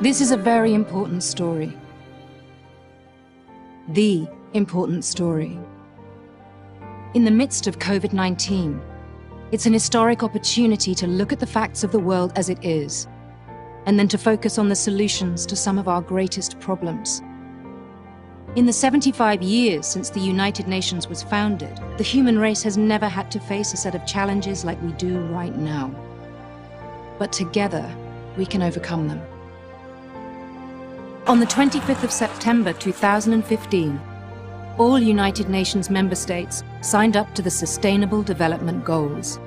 This is a very important story. The important story. In the midst of COVID-19, it's an historic opportunity to look at the facts of the world as it is, and then to focus on the solutions to some of our greatest problems. In the 75 years since the United Nations was founded, the human race has never had to face a set of challenges like we do right now. But together, we can overcome them. On the 25th of September 2015, all United Nations member states signed up to the Sustainable Development Goals,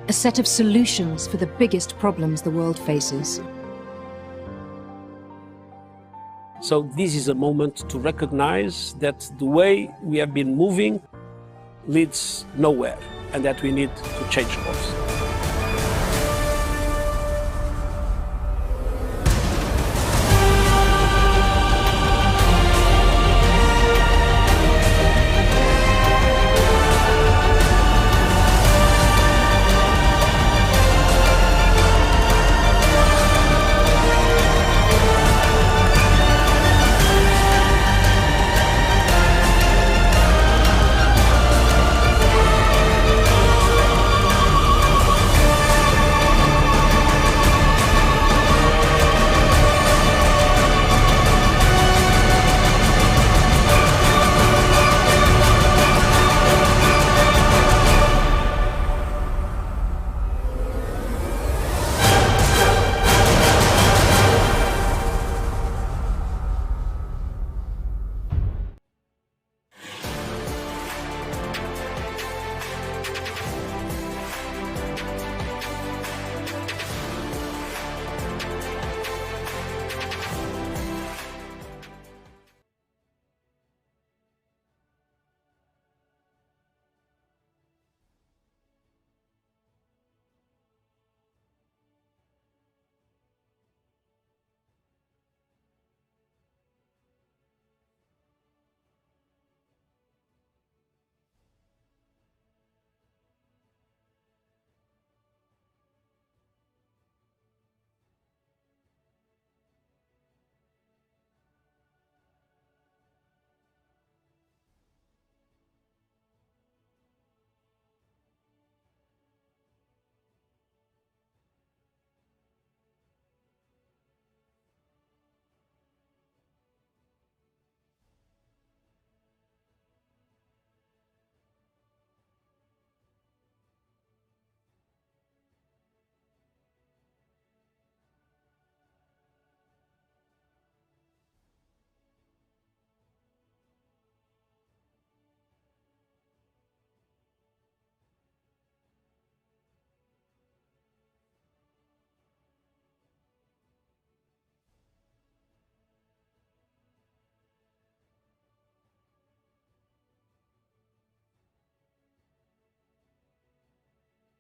a set of solutions for the biggest problems the world faces. So this is a moment to recognize that the way we have been moving leads nowhere and that we need to change course.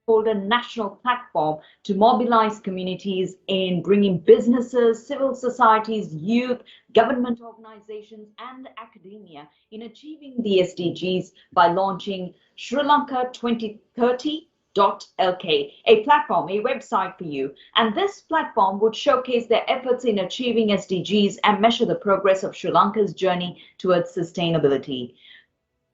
Hold a national platform to mobilize communities in bringing businesses, civil societies, youth, government organizations, and academia in achieving the SDGs by launching Sri Lanka 2030.lk, a platform, a website for you. And this platform would showcase their efforts in achieving SDGs and measure the progress of Sri Lanka's journey towards sustainability.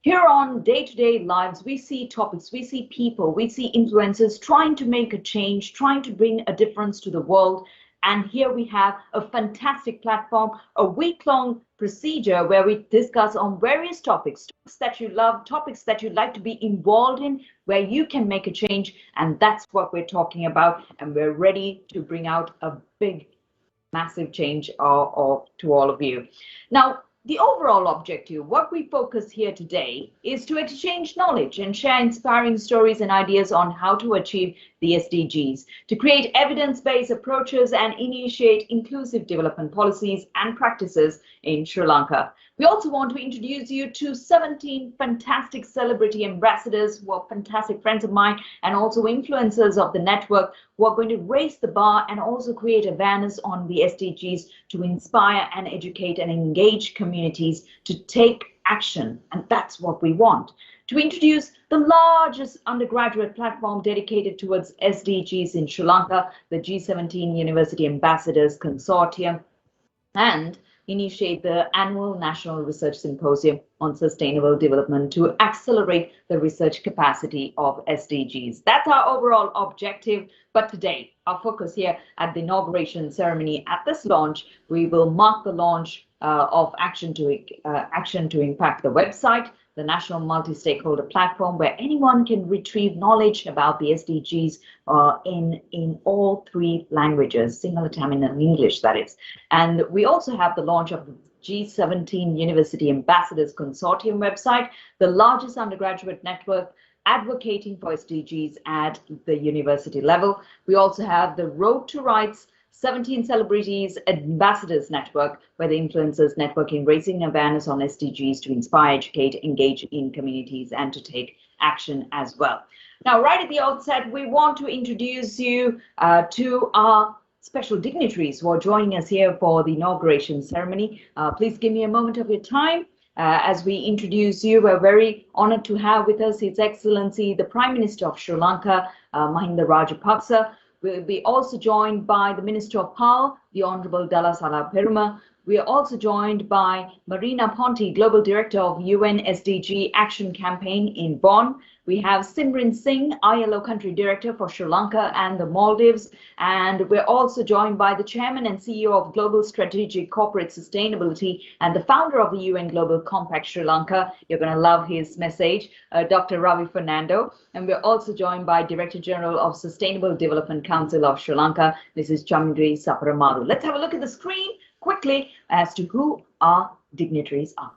Here on day-to-day lives, we see topics, we see people, we see influencers trying to make a change, trying to bring a difference to the world. And here we have a fantastic platform, a week-long procedure where we discuss on various topics that you love, topics that you'd like to be involved in, where you can make a change. And that's what we're talking about. And we're ready to bring out a big, massive change to all of you. Now, the overall objective, what we focus here today, is to exchange knowledge and share inspiring stories and ideas on how to achieve the SDGs, to create evidence-based approaches and initiate inclusive development policies and practices in Sri Lanka. We also want to introduce you to 17 fantastic celebrity ambassadors who are fantastic friends of mine and also influencers of the network who are going to raise the bar and also create awareness on the SDGs to inspire and educate and engage communities to take action. And that's what we want. to introduce the largest undergraduate platform dedicated towards SDGs in Sri Lanka, the G17 University Ambassadors Consortium, and initiate the annual National Research Symposium on Sustainable Development to accelerate the research capacity of SDGs. That's our overall objective. But today, our focus here at the inauguration ceremony at this launch, we will mark the launch of Action to Impact, the website, the national multi-stakeholder platform where anyone can retrieve knowledge about the SDGs in all three languages, Sinhala, Tamil, and English, that is. And we also have the launch of the G17 University Ambassadors Consortium website, the largest undergraduate network advocating for SDGs at the university level. We also have the Road to Rights 17 Celebrities Ambassadors Network, where the influencers network in raising awareness on SDGs to inspire, educate, engage in communities, and to take action as well. Now, right at the outset, we want to introduce you to our special dignitaries who are joining us here for the inauguration ceremony. Please give me a moment of your time. As we introduce you, we're very honored to have with us His Excellency, the Prime Minister of Sri Lanka, Mahinda Rajapaksa. We'll be also joined by the Minister of Power, the Honorable Dalasala Peruma. We are also joined by Marina Ponti, Global Director of UN SDG Action Campaign in Bonn. We have Simran Singh, ILO Country Director for Sri Lanka and the Maldives. And we're also joined by the Chairman and CEO of Global Strategic Corporate Sustainability and the founder of the UN Global Compact Sri Lanka. You're going to love his message, Dr. Ravi Fernando. And we're also joined by Director General of Sustainable Development Council of Sri Lanka, Mrs. Chamindri Saparamaru. Let's have a look at the screen quickly as to who our dignitaries are.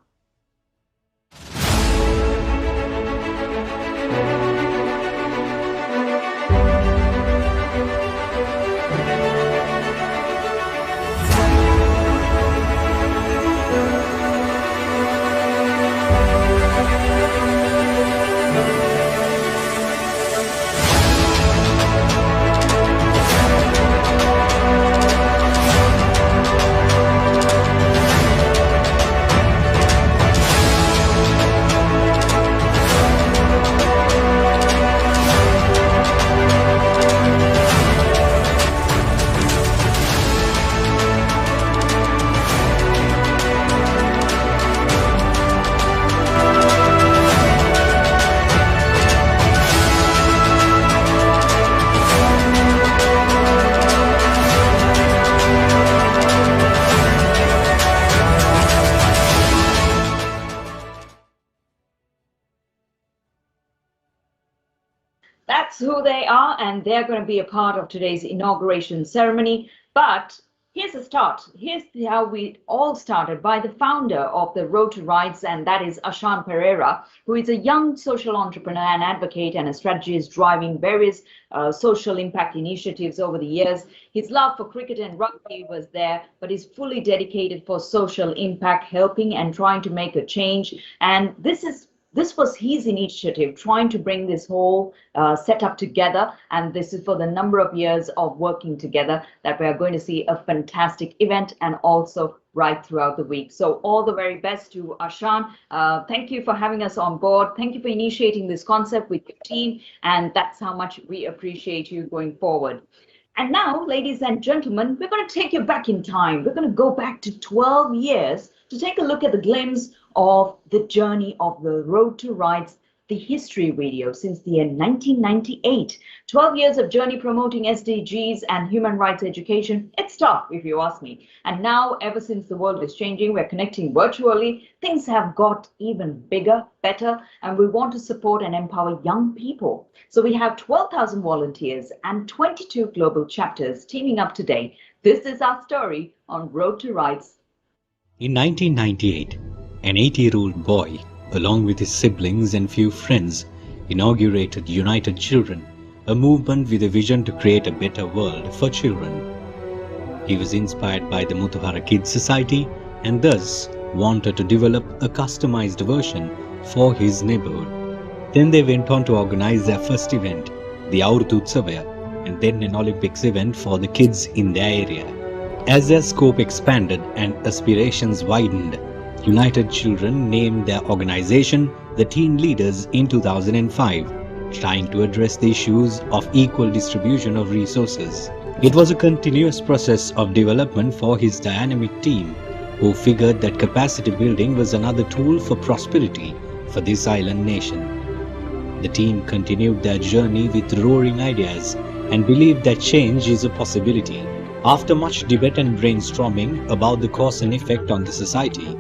That's who they are, and they're going to be a part of today's inauguration ceremony. But here's a start. Here's how we all started, by the founder of the Road to Rights, and that is Ashan Pereira, who is a young social entrepreneur and advocate and a strategist driving various social impact initiatives over the years. His love for cricket and rugby was there, but he's fully dedicated for social impact, helping and trying to make a change. And this was his initiative, trying to bring this whole setup together. And this is for the number of years of working together that we are going to see a fantastic event, and also right throughout the week. So all the very best to Ashan. Thank you for having us on board. Thank you for initiating this concept with your team. And that's how much we appreciate you going forward. And now, ladies and gentlemen, we're going to take you back in time. We're going to go back to 12 years to take a look at the glimpse of the journey of the Road to Rights, the history video since the year 1998. 12 years of journey promoting SDGs and human rights education. It's tough, if you ask me. And now, ever since the world is changing, we're connecting virtually. Things have got even bigger, better, and we want to support and empower young people. So we have 12,000 volunteers and 22 global chapters teaming up today. This is our story on Road to Rights. In 1998, an 8-year-old boy, along with his siblings and few friends, inaugurated United Children, a movement with a vision to create a better world for children. He was inspired by the Muthuhara Kids Society and thus wanted to develop a customized version for his neighborhood. Then they went on to organize their first event, the Avruthu Utsavaya, and then an Olympics event for the kids in their area. As their scope expanded and aspirations widened, United Children named their organization the Teen Leaders in 2005, trying to address the issues of equal distribution of resources. It was a continuous process of development for his dynamic team, who figured that capacity building was another tool for prosperity for this island nation. The team continued their journey with roaring ideas and believed that change is a possibility. After much debate and brainstorming about the cause and effect on the society,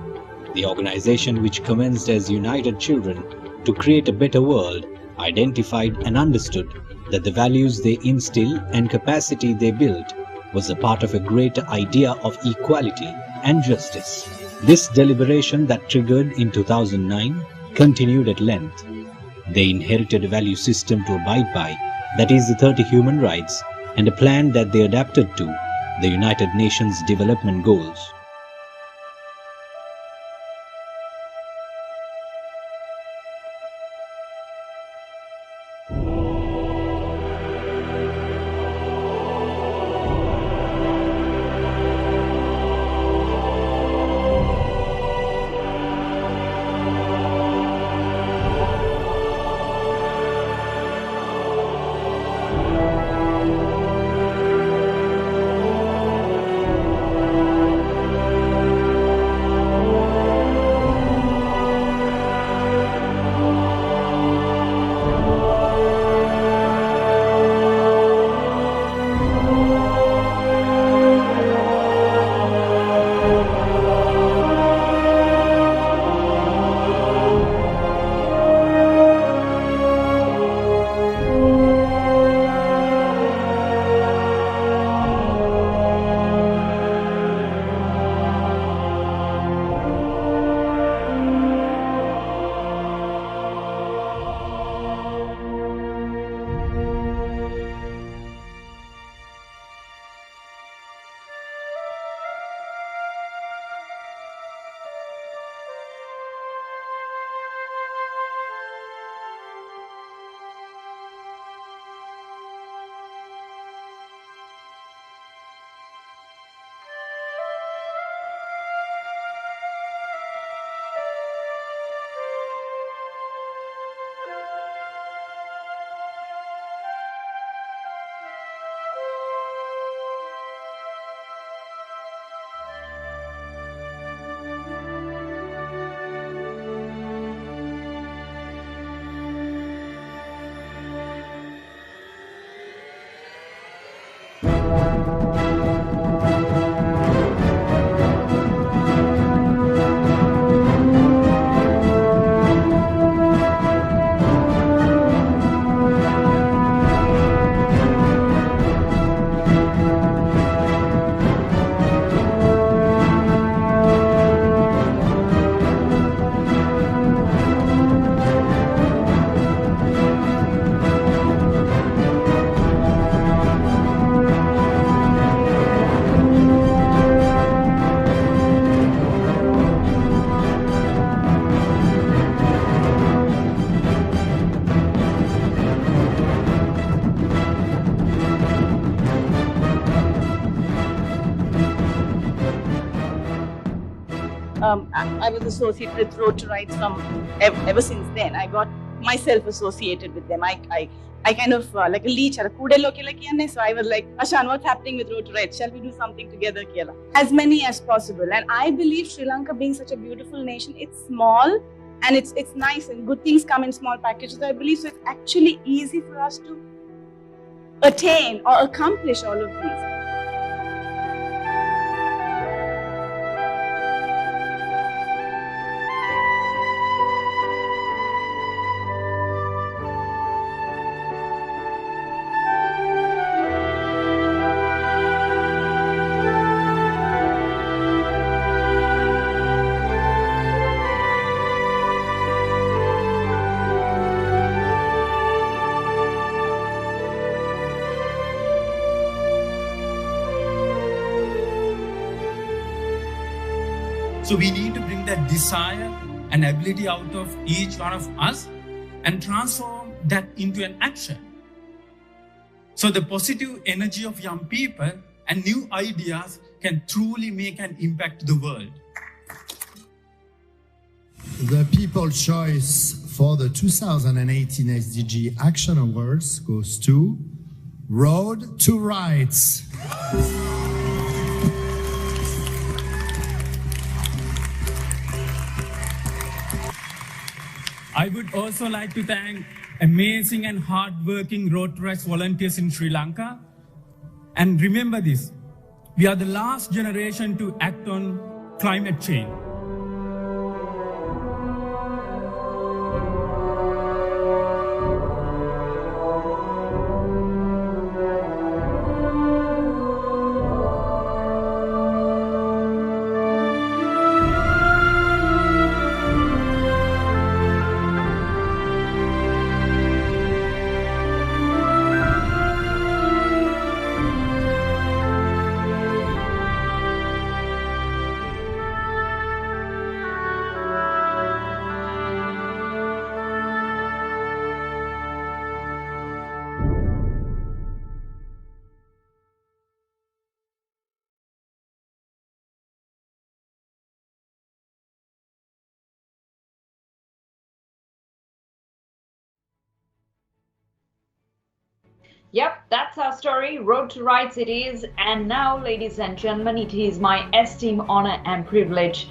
the organization, which commenced as United Children to create a better world, identified and understood that the values they instill and capacity they built was a part of a greater idea of equality and justice. This deliberation that triggered in 2009 continued at length. They inherited a value system to abide by, that is the 30 human rights, and a plan that they adapted to, the United Nations Development Goals. I was associated with Road to Rights from ever since then. I got myself associated with them. I kind of like a leech, so I was like, Ashan, what's happening with Road to Rights? Shall we do something together, Kiela? As many as possible. And I believe Sri Lanka, being such a beautiful nation, it's small and it's nice and good things come in small packages. I believe so it's actually easy for us to attain or accomplish all of these. So we need to bring that desire and ability out of each one of us and transform that into an action. So the positive energy of young people and new ideas can truly make an impact to the world. The People's Choice for the 2018 SDG Action Awards goes to Road to Rights. I would also like to thank amazing and hardworking Road to Rights volunteers in Sri Lanka. And remember this, we are the last generation to act on climate change. Yep, that's our story. Road to Rights it is. And now, ladies and gentlemen, it is my esteemed honor and privilege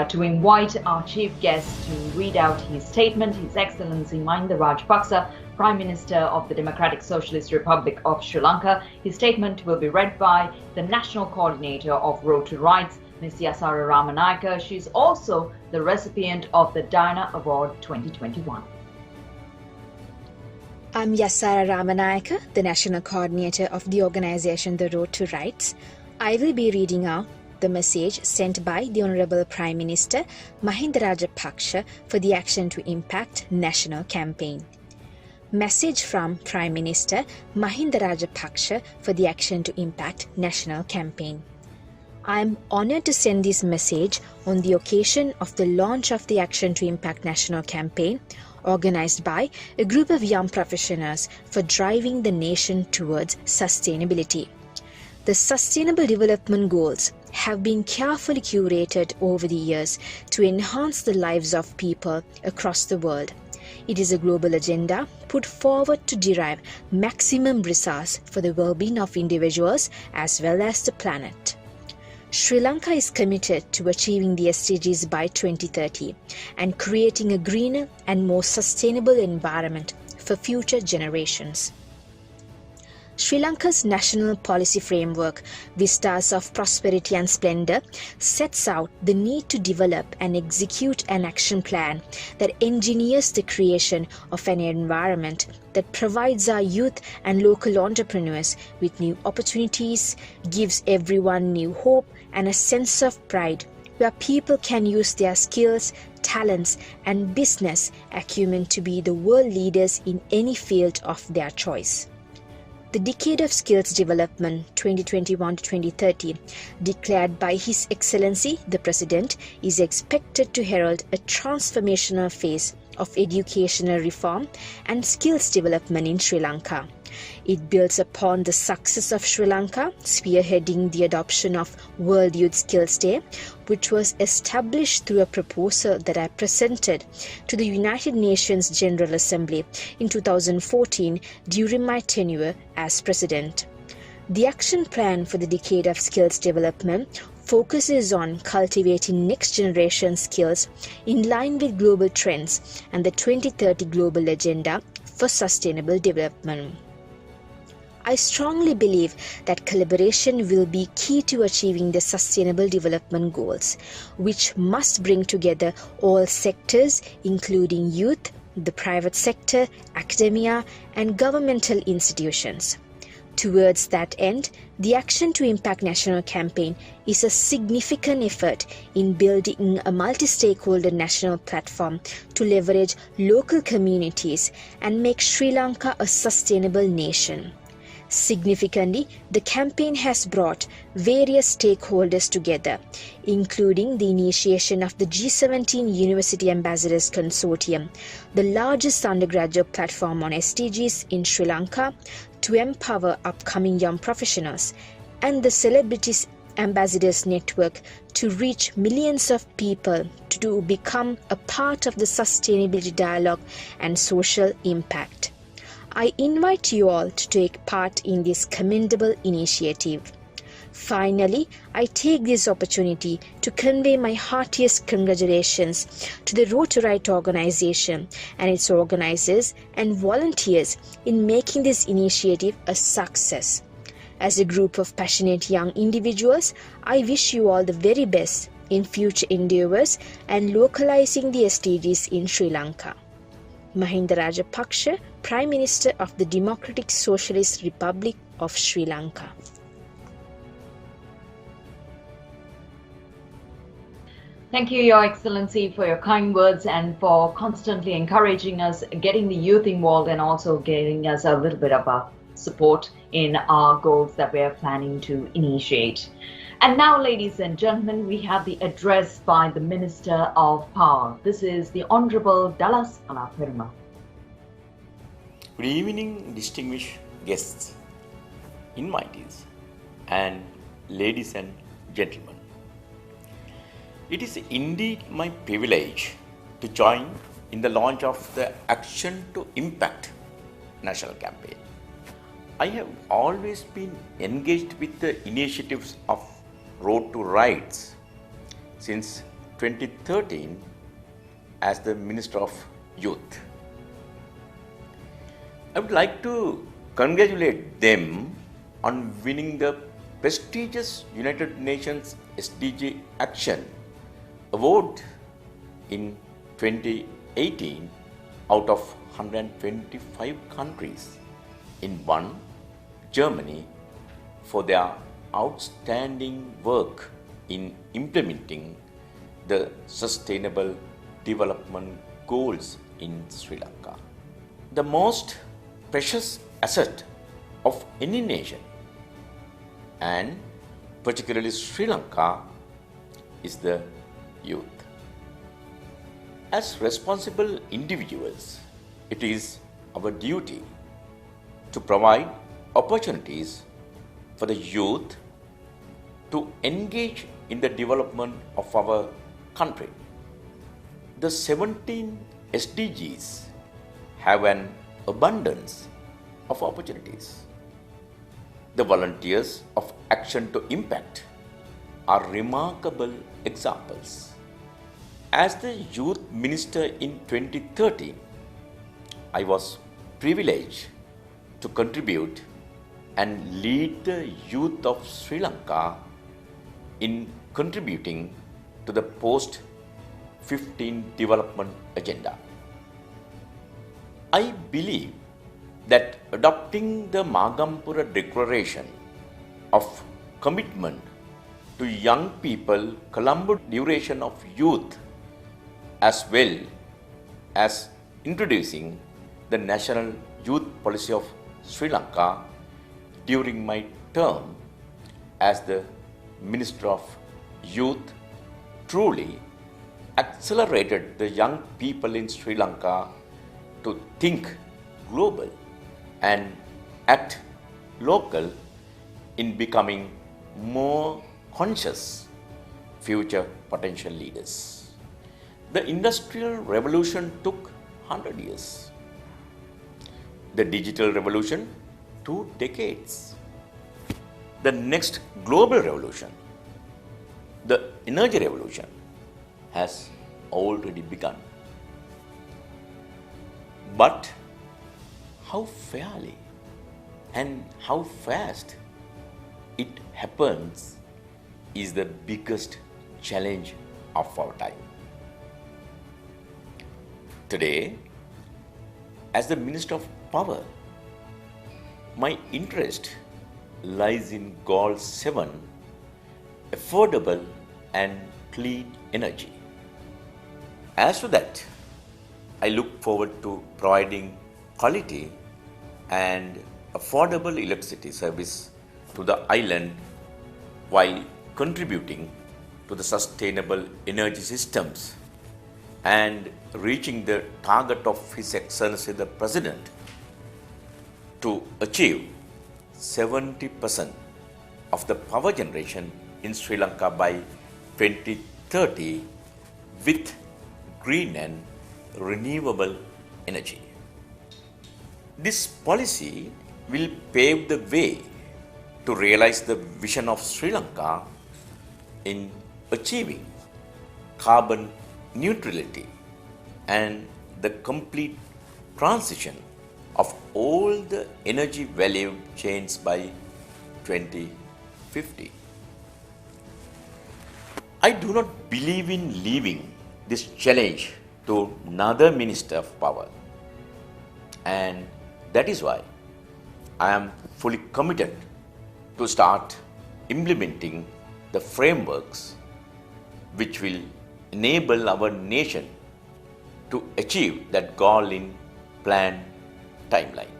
to invite our chief guest to read out his statement. His Excellency Mahinda Rajapaksa, Prime Minister of the Democratic Socialist Republic of Sri Lanka. His statement will be read by the National Coordinator of Road to Rights, Ms. Yasara Ramanayaka. She's also the recipient of the Diana Award 2021. I'm Yasara Ramanayaka, the National Coordinator of the organization The Road to Rights. I will be reading out the message sent by the Honorable Prime Minister Mahinda Rajapaksa for the Action to Impact National Campaign. Message from Prime Minister Mahinda Rajapaksa for the Action to Impact National Campaign. I am honored to send this message on the occasion of the launch of the Action to Impact National Campaign, organized by a group of young professionals for driving the nation towards sustainability. The Sustainable Development Goals have been carefully curated over the years to enhance the lives of people across the world. It is a global agenda put forward to derive maximum results for the well-being of individuals as well as the planet. Sri Lanka is committed to achieving the SDGs by 2030 and creating a greener and more sustainable environment for future generations. Sri Lanka's national policy framework, Vistas of Prosperity and Splendor, sets out the need to develop and execute an action plan that engineers the creation of an environment that provides our youth and local entrepreneurs with new opportunities, gives everyone new hope and a sense of pride, where people can use their skills, talents, and business acumen to be the world leaders in any field of their choice. The Decade of Skills Development 2021 to 2030, declared by His Excellency the President, is expected to herald a transformational phase of educational reform and skills development in Sri Lanka. It builds upon the success of Sri Lanka, spearheading the adoption of World Youth Skills Day, which was established through a proposal that I presented to the United Nations General Assembly in 2014 during my tenure as President. The action plan for the Decade of Skills Development focuses on cultivating next generation skills in line with global trends and the 2030 Global Agenda for Sustainable Development. I strongly believe that collaboration will be key to achieving the Sustainable Development Goals, which must bring together all sectors, including youth, the private sector, academia, and governmental institutions. Towards that end, the Action to Impact National Campaign is a significant effort in building a multi-stakeholder national platform to leverage local communities and make Sri Lanka a sustainable nation. Significantly, the campaign has brought various stakeholders together, including the initiation of the G17 University Ambassadors Consortium, the largest undergraduate platform on SDGs in Sri Lanka, to empower upcoming young professionals, and the celebrities ambassadors network to reach millions of people to become a part of the sustainability dialogue and social impact. I invite you all to take part in this commendable initiative. Finally, I take this opportunity to convey my heartiest congratulations to the Road to Right organization and its organizers and volunteers in making this initiative a success. As a group of passionate young individuals, I wish you all the very best in future endeavors and localizing the SDGs in Sri Lanka. Mahinda Rajapaksa, Prime Minister of the Democratic Socialist Republic of Sri Lanka. Thank you, Your Excellency, for your kind words and for constantly encouraging us, getting the youth involved and also giving us a little bit of a support in our goals that we are planning to initiate. And now, ladies and gentlemen, we have the address by the Minister of Power. This is the Honorable Dallas Anapirma. Good evening, distinguished guests, invitees, and ladies and gentlemen. It is indeed my privilege to join in the launch of the Action to Impact national campaign. I have always been engaged with the initiatives of Road to Rights since 2013 as the Minister of Youth. I would like to congratulate them on winning the prestigious United Nations SDG Action Award in 2018 out of 125 countries in one, Germany, for their outstanding work in implementing the Sustainable Development Goals in Sri Lanka. The most precious asset of any nation, and particularly Sri Lanka, is the youth. As responsible individuals, it is our duty to provide opportunities for the youth to engage in the development of our country. The 17 SDGs have an abundance of opportunities. The volunteers of Action to Impact are remarkable examples. As the Youth Minister in 2013, I was privileged to contribute and lead the youth of Sri Lanka in contributing to the post-15 development agenda. I believe that adopting the Magampura Declaration of Commitment to Young People Colombo Duration of Youth, as well as introducing the National Youth Policy of Sri Lanka during my term as the Minister of Youth truly accelerated the young people in Sri Lanka to think global and act local in becoming more conscious future potential leaders. The Industrial Revolution took 100 years. The Digital Revolution, 2 decades. The next global revolution, the Energy Revolution, has already begun. But how fairly and how fast it happens is the biggest challenge of our time. Today, as the Minister of Power, my interest lies in Goal 7, affordable and clean energy. As to that, I look forward to providing quality and affordable electricity service to the island while contributing to the sustainable energy systems and reaching the target of His Excellency the President to achieve 70% of the power generation in Sri Lanka by 2030 with green and renewable energy. This policy will pave the way to realize the vision of Sri Lanka in achieving carbon neutrality and the complete transition of all the energy value chains by 2050. I do not believe in leaving this challenge to another Minister of Power, and that is why I am fully committed to start implementing the frameworks which will enable our nation to achieve that goal in planned timeline.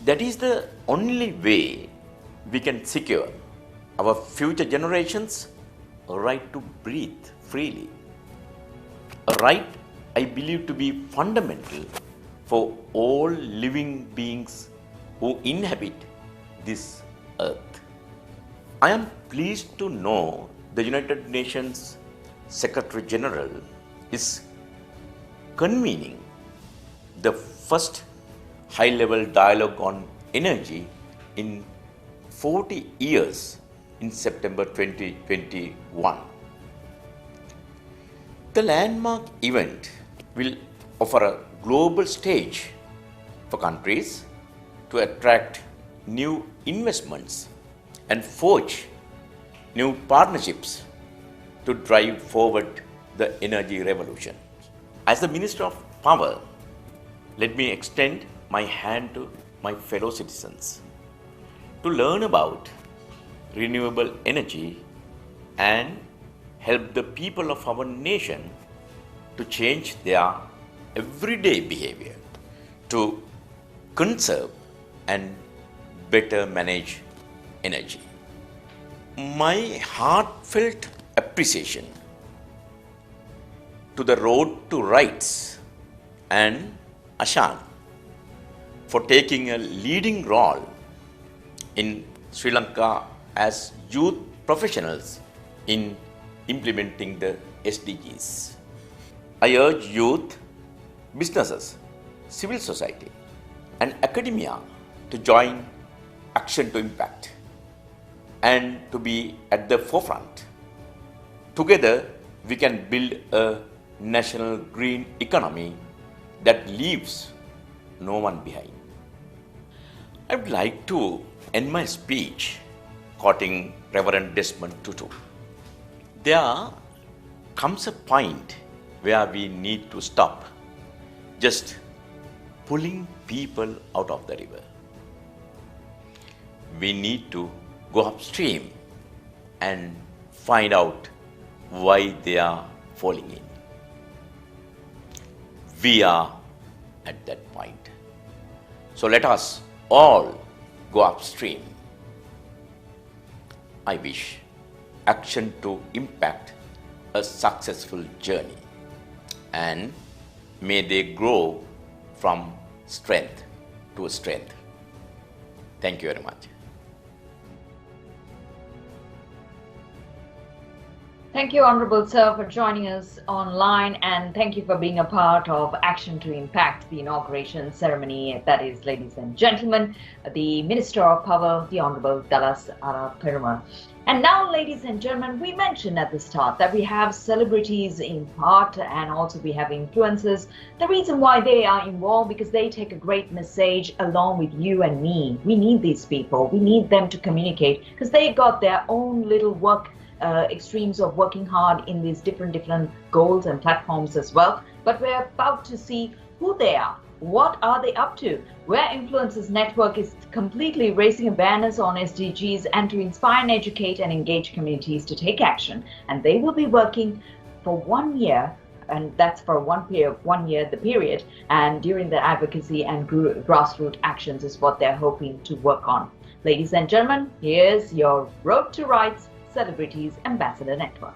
That is the only way we can secure our future generations a right to breathe freely. A right I believe to be fundamental for all living beings who inhabit this earth. I am pleased to know the United Nations Secretary General is convening the first high-level dialogue on energy in 40 years in September 2021. The landmark event will offer a global stage for countries to attract new investments and forge new partnerships to drive forward the energy revolution. As the Minister of Power, let me extend my hand to my fellow citizens to learn about renewable energy and help the people of our nation to change their everyday behavior to conserve and better manage energy. My heartfelt appreciation to the Road to Rights and Ashan for taking a leading role in Sri Lanka as youth professionals in implementing the SDGs. I urge youth, businesses, civil society, and academia to join Action to Impact and to be at the forefront. Together, we can build a national green economy that leaves no one behind. I would like to end my speech quoting Reverend Desmond Tutu. There comes a point where we need to stop just pulling people out of the river. We need to go upstream and find out why they are falling in. We are at that point. So let us all go upstream. I wish Action to Impact a successful journey, and may they grow from strength to strength. Thank you very much. Thank you, Honorable Sir, for joining us online, and thank you for being a part of Action to Impact, the inauguration ceremony. That is, ladies and gentlemen, the Minister of Power, the Honorable Dallas Ara Perumal. And now, ladies and gentlemen, we mentioned at the start that we have celebrities in part and also we have influencers. The reason why they are involved, because they take a great message along with you and me. We need these people. We need them to communicate because they got their own little work extremes of working hard in these different goals and platforms as well. But we're about to see who they are. What are they up to? Where Influencers Network is completely raising awareness on SDGs and to inspire and educate and engage communities to take action. And they will be working for 1 year, and that's for 1 year, the period. And during the advocacy and grassroots actions is what they're hoping to work on. Ladies and gentlemen, here's your Road to Rights Celebrities Ambassador Network.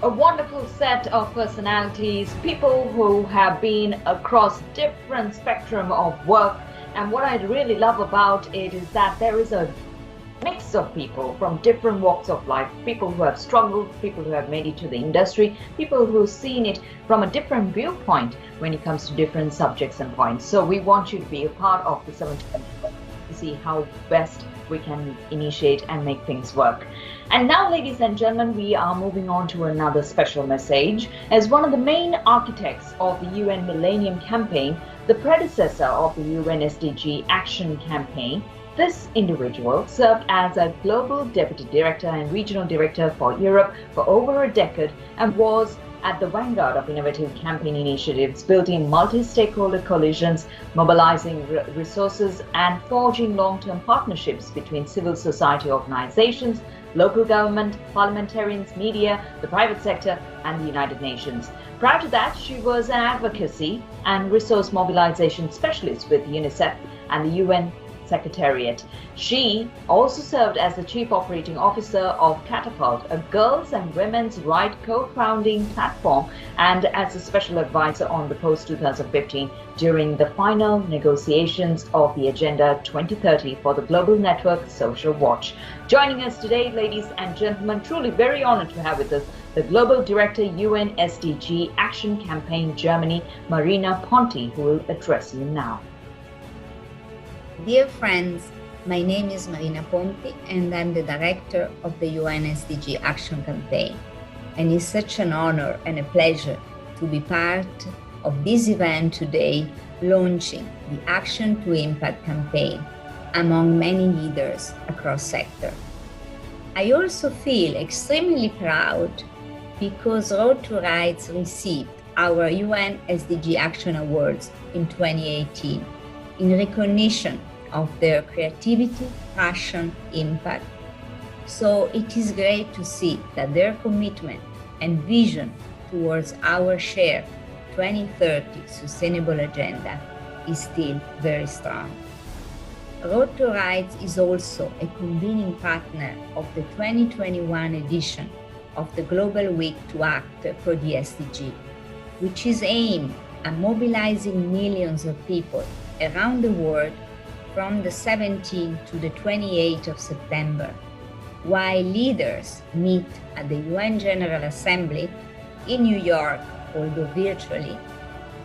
A wonderful set of personalities, people who have been across different spectrum of work. And what I really love about it is that there is a mix of people from different walks of life, people who have struggled, people who have made it to the industry, people who've seen it from a different viewpoint when it comes to different subjects and points. So we want you to be a part of the 70th to see how best we can initiate and make things work. And now, ladies and gentlemen, we are moving on to another special message. As one of the main architects of the UN Millennium Campaign, the predecessor of the UN SDG Action Campaign, this individual served as a global deputy director and regional director for Europe for over a decade and was at the vanguard of innovative campaign initiatives, building multi-stakeholder coalitions, mobilizing resources, and forging long-term partnerships between civil society organizations, local government, parliamentarians, media, the private sector, and the United Nations. Prior to that, she was an advocacy and resource mobilization specialist with UNICEF and the UN Secretariat. She also served as the Chief Operating Officer of Catapult, a girls' and women's rights co-founding platform, and as a special advisor on the post-2015 during the final negotiations of the Agenda 2030 for the Global Network Social Watch. Joining us today, ladies and gentlemen, truly very honored to have with us the Global Director, UN SDG Action Campaign Germany, Marina Ponti, who will address you now. Dear friends, my name is Marina Ponti and I'm the director of the UN SDG Action Campaign. And it's such an honor and a pleasure to be part of this event today, launching the Action to Impact campaign among many leaders across sectors. I also feel extremely proud because Road to Rights received our UN SDG Action Awards in 2018 in recognition of their creativity, passion, impact. So it is great to see that their commitment and vision towards our shared 2030 sustainable agenda is still very strong. Road to Rights is also a convening partner of the 2021 edition of the Global Week to Act for the SDG, which is aimed at mobilizing millions of people around the world from the 17th to the 28th of September, while leaders meet at the UN General Assembly in New York, although virtually,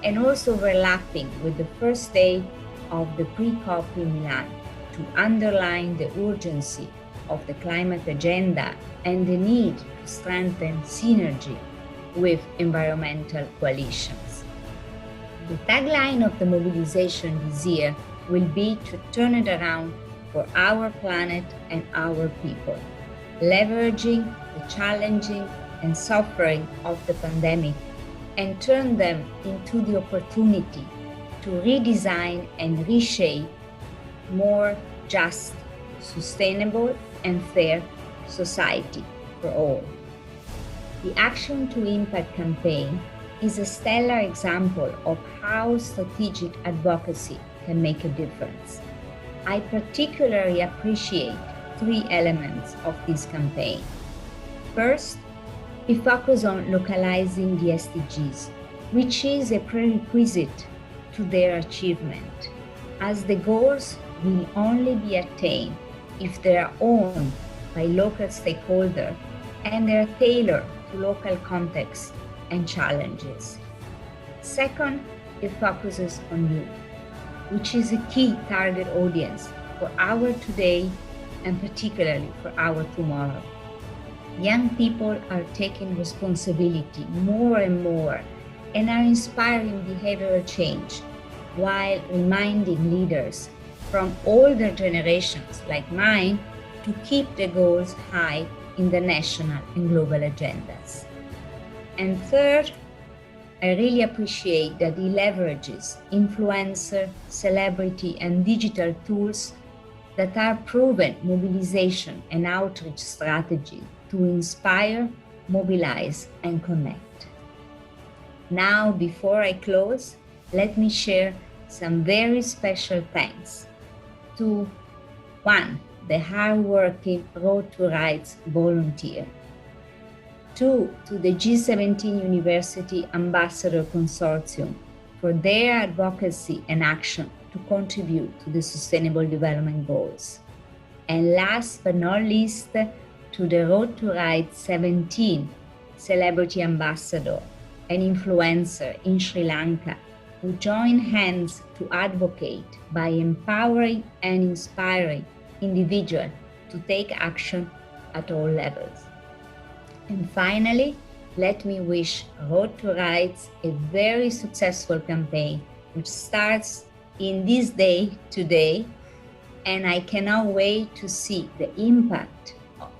and also overlapping with the first day of the pre-COP in Milan to underline the urgency of the climate agenda and the need to strengthen synergy with environmental coalitions. The tagline of the mobilization this year will be to turn it around for our planet and our people, leveraging the challenging and suffering of the pandemic and turn them into the opportunity to redesign and reshape more just, sustainable, and fair society for all. The Action to Impact campaign is a stellar example of how strategic advocacy can make a difference. I particularly appreciate three elements of this campaign. First, we focus on localizing the SDGs, which is a prerequisite to their achievement, as the goals will only be attained if they are owned by local stakeholders and they are tailored to local contexts and challenges. Second, it focuses on youth, which is a key target audience for our today and particularly for our tomorrow. Young people are taking responsibility more and more and are inspiring behavioral change while reminding leaders from older generations like mine to keep the goals high in the national and global agendas. And third, I really appreciate that he leverages influencer, celebrity, and digital tools that are proven mobilization and outreach strategies to inspire, mobilize, and connect. Now, before I close, let me share some very special thanks to 1. The hardworking Road to Rights volunteer, Two, to the G17 University Ambassador Consortium for their advocacy and action to contribute to the Sustainable Development Goals. And last but not least, to the Road to Rights 17 Celebrity Ambassador and influencer in Sri Lanka, who join hands to advocate by empowering and inspiring individuals to take action at all levels. And finally, let me wish Road to Rights a very successful campaign, which starts in this day today, and I cannot wait to see the impact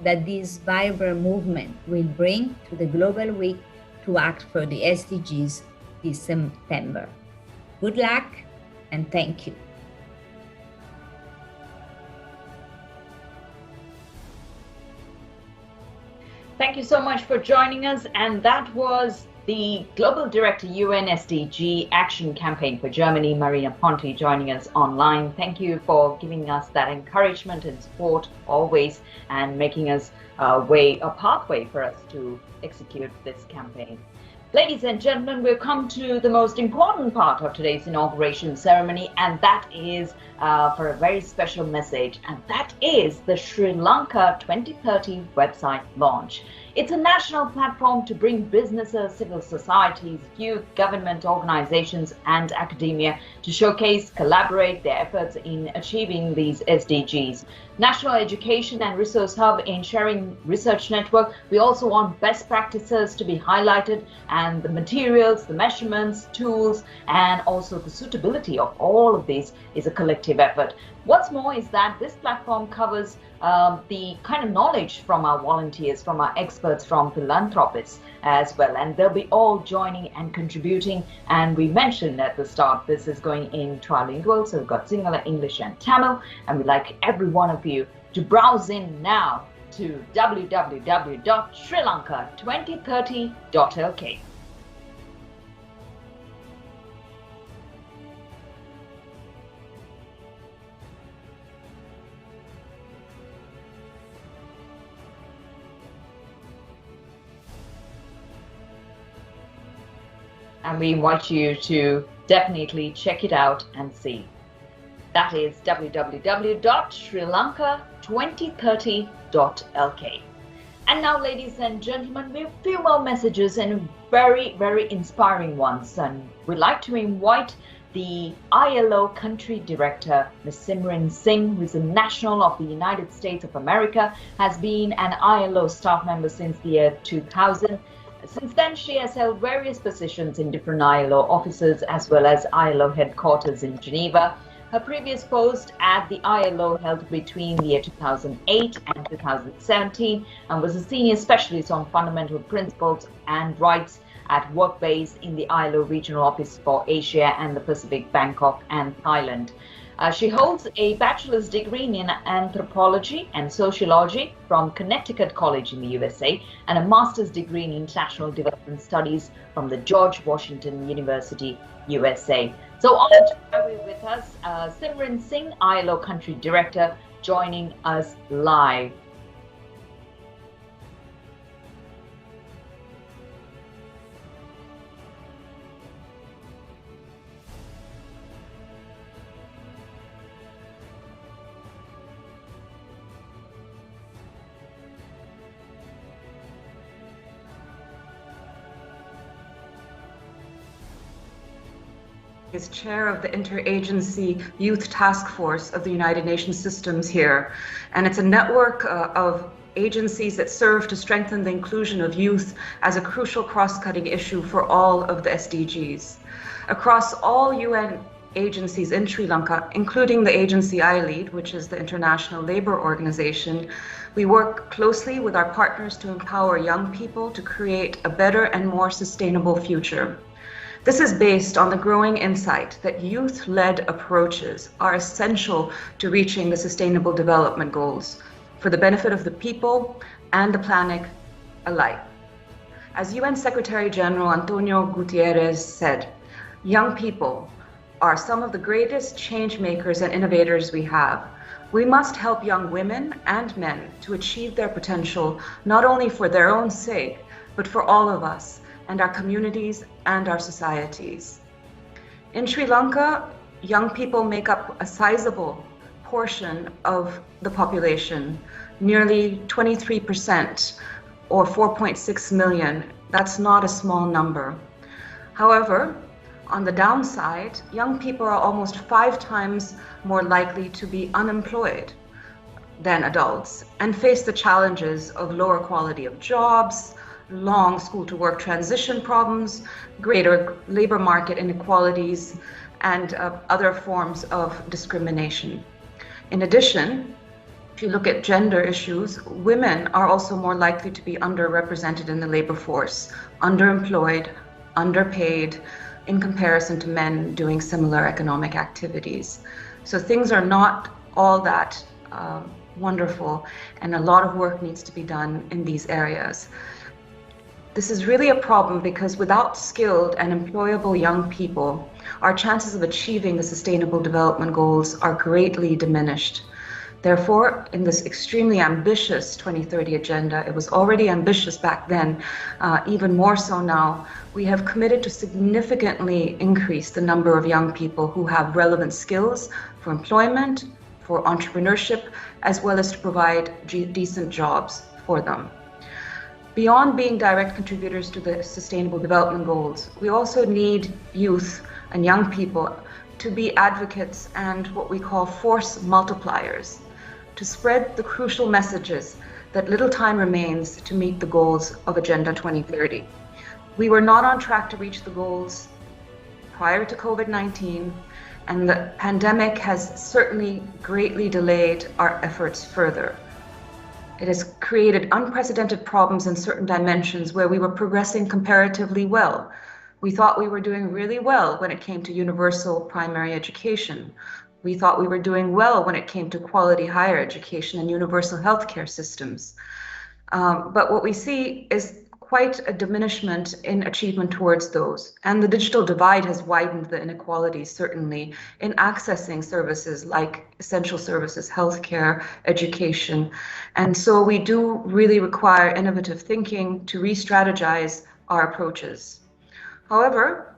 that this vibrant movement will bring to the Global Week to act for the SDGs this September. Good luck and thank you. Thank you so much for joining us. And that was the Global Director, UN SDG Action Campaign for Germany, Marina Ponti, joining us online. Thank you for giving us that encouragement and support always, and making us a pathway for us to execute this campaign. Ladies and gentlemen, we've come to the most important part of today's inauguration ceremony, and that is for a very special message, and that is the Sri Lanka 2030 website launch. It's a national platform to bring businesses, civil societies, youth, government organizations, and academia to showcase, collaborate their efforts in achieving these SDGs. National Education and Resource Hub in Sharing Research Network. We also want best practices to be highlighted, and the materials, the measurements, tools, and also the suitability of all of these is a collective effort. What's more is that this platform covers the kind of knowledge from our volunteers, from our experts, from philanthropists as well, and they'll be all joining and contributing. And we mentioned at the start, this is going in trilingual, so we've got Sinhala, English, and Tamil, and we'd like every one of you to browse in now to www.srilanka2030.lk. And we invite you to definitely check it out and see. That is www.srilanka2030.lk. And now, ladies and gentlemen, we have a few more messages, and very, very inspiring ones. And we'd like to invite the ILO Country Director, Ms. Simran Singh, who is a national of the United States of America, has been an ILO staff member since the year 2000. Since then, she has held various positions in different ILO offices as well as ILO headquarters in Geneva. Her previous post at the ILO held between the year 2008 and 2017 and was a senior specialist on fundamental principles and rights at Workbase in the ILO Regional Office for Asia and the Pacific, Bangkok and Thailand. She holds a bachelor's degree in anthropology and sociology from Connecticut College in the USA and a master's degree in international development studies from the George Washington University, USA. So honored to have you with us, Simran Singh, ILO Country Director, joining us live. Is chair of the Interagency Youth Task Force of the United Nations Systems here. And it's a network of agencies that serve to strengthen the inclusion of youth as a crucial cross-cutting issue for all of the SDGs. Across all UN agencies in Sri Lanka, including the agency I lead, which is the International Labour Organization, we work closely with our partners to empower young people to create a better and more sustainable future. This is based on the growing insight that youth-led approaches are essential to reaching the Sustainable Development Goals for the benefit of the people and the planet alike. As UN Secretary General Antonio Guterres said, young people are some of the greatest change makers and innovators we have. We must help young women and men to achieve their potential, not only for their own sake, but for all of us and our communities and our societies. In Sri Lanka, young people make up a sizable portion of the population, nearly 23%, or 4.6 million. That's not a small number. However, on the downside, young people are almost 5 times more likely to be unemployed than adults and face the challenges of lower quality of jobs, long school-to-work transition problems, greater labor market inequalities, and other forms of discrimination. In addition, if you look at gender issues, women are also more likely to be underrepresented in the labor force, underemployed, underpaid, in comparison to men doing similar economic activities. So things are not all that wonderful, and a lot of work needs to be done in these areas. This is really a problem because without skilled and employable young people, our chances of achieving the Sustainable Development Goals are greatly diminished. Therefore, in this extremely ambitious 2030 agenda, it was already ambitious back then, even more so now, we have committed to significantly increase the number of young people who have relevant skills for employment, for entrepreneurship, as well as to provide decent jobs for them. Beyond being direct contributors to the Sustainable Development Goals, we also need youth and young people to be advocates and what we call force multipliers, to spread the crucial messages that little time remains to meet the goals of Agenda 2030. We were not on track to reach the goals prior to COVID-19, and the pandemic has certainly greatly delayed our efforts further. It has created unprecedented problems in certain dimensions where we were progressing comparatively well. We thought we were doing really well when it came to universal primary education. We thought we were doing well when it came to quality higher education and universal healthcare systems. But what we see is quite a diminishment in achievement towards those. And the digital divide has widened the inequalities, certainly, in accessing services like essential services, healthcare, education. And so we do really require innovative thinking to re-strategize our approaches. However,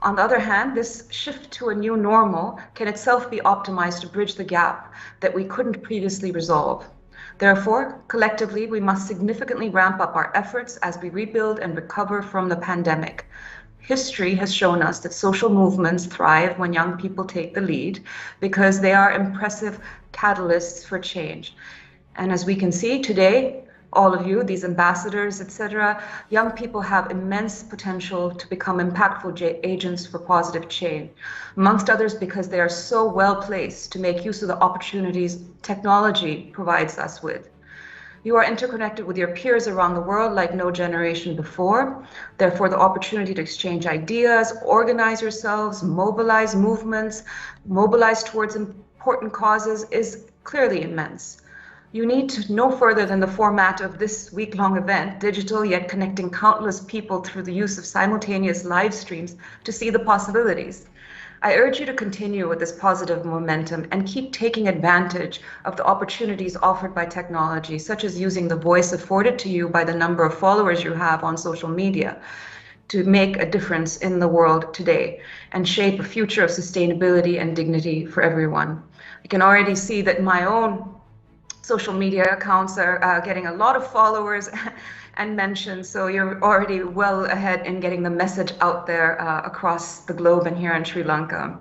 on the other hand, this shift to a new normal can itself be optimized to bridge the gap that we couldn't previously resolve. Therefore, collectively, we must significantly ramp up our efforts as we rebuild and recover from the pandemic. History has shown us that social movements thrive when young people take the lead because they are impressive catalysts for change. And as we can see today, all of you, these ambassadors, etc., young people have immense potential to become impactful agents for positive change, amongst others because they are so well placed to make use of the opportunities technology provides us with. You are interconnected with your peers around the world like no generation before. Therefore, the opportunity to exchange ideas, organize yourselves, mobilize movements, mobilize towards important causes is clearly immense. You need to no further than the format of this week-long event, digital yet connecting countless people through the use of simultaneous live streams to see the possibilities. I urge you to continue with this positive momentum and keep taking advantage of the opportunities offered by technology, such as using the voice afforded to you by the number of followers you have on social media to make a difference in the world today and shape a future of sustainability and dignity for everyone. I can already see that my own social media accounts are getting a lot of followers and mentions, so you're already well ahead in getting the message out there across the globe and here in Sri Lanka.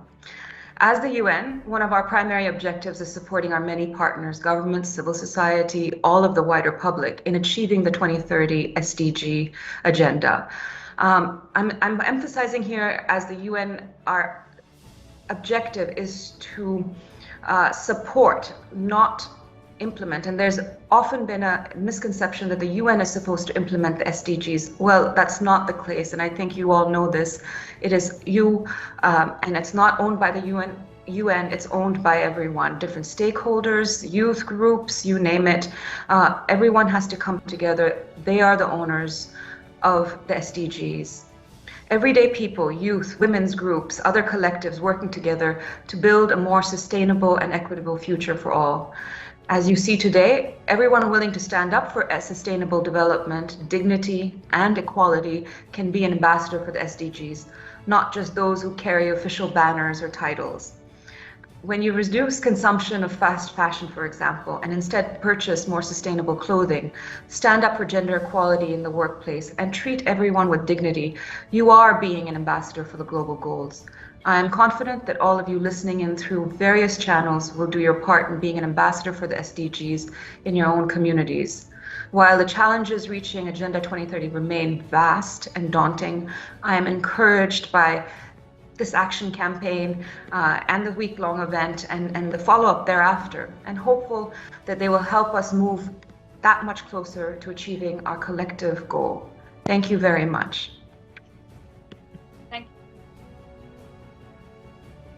As the UN, one of our primary objectives is supporting our many partners, governments, civil society, all of the wider public in achieving the 2030 SDG agenda. I'm emphasizing here as the UN, our objective is to support, not implement. And there's often been a misconception that the UN is supposed to implement the SDGs. Well, that's not the case, and I think you all know this. It is you, and it's not owned by the UN, it's owned by everyone, different stakeholders, youth groups, you name it. Everyone has to come together. They are the owners of the SDGs. Everyday people, youth, women's groups, other collectives working together to build a more sustainable and equitable future for all. As you see today, everyone willing to stand up for sustainable development, dignity, and equality can be an ambassador for the SDGs, not just those who carry official banners or titles. When you reduce consumption of fast fashion, for example, and instead purchase more sustainable clothing, stand up for gender equality in the workplace, and treat everyone with dignity, you are being an ambassador for the global goals. I am confident that all of you listening in through various channels will do your part in being an ambassador for the SDGs in your own communities. While the challenges reaching Agenda 2030 remain vast and daunting, I am encouraged by this action campaign and the week-long event and the follow-up thereafter, and hopeful that they will help us move that much closer to achieving our collective goal. Thank you very much.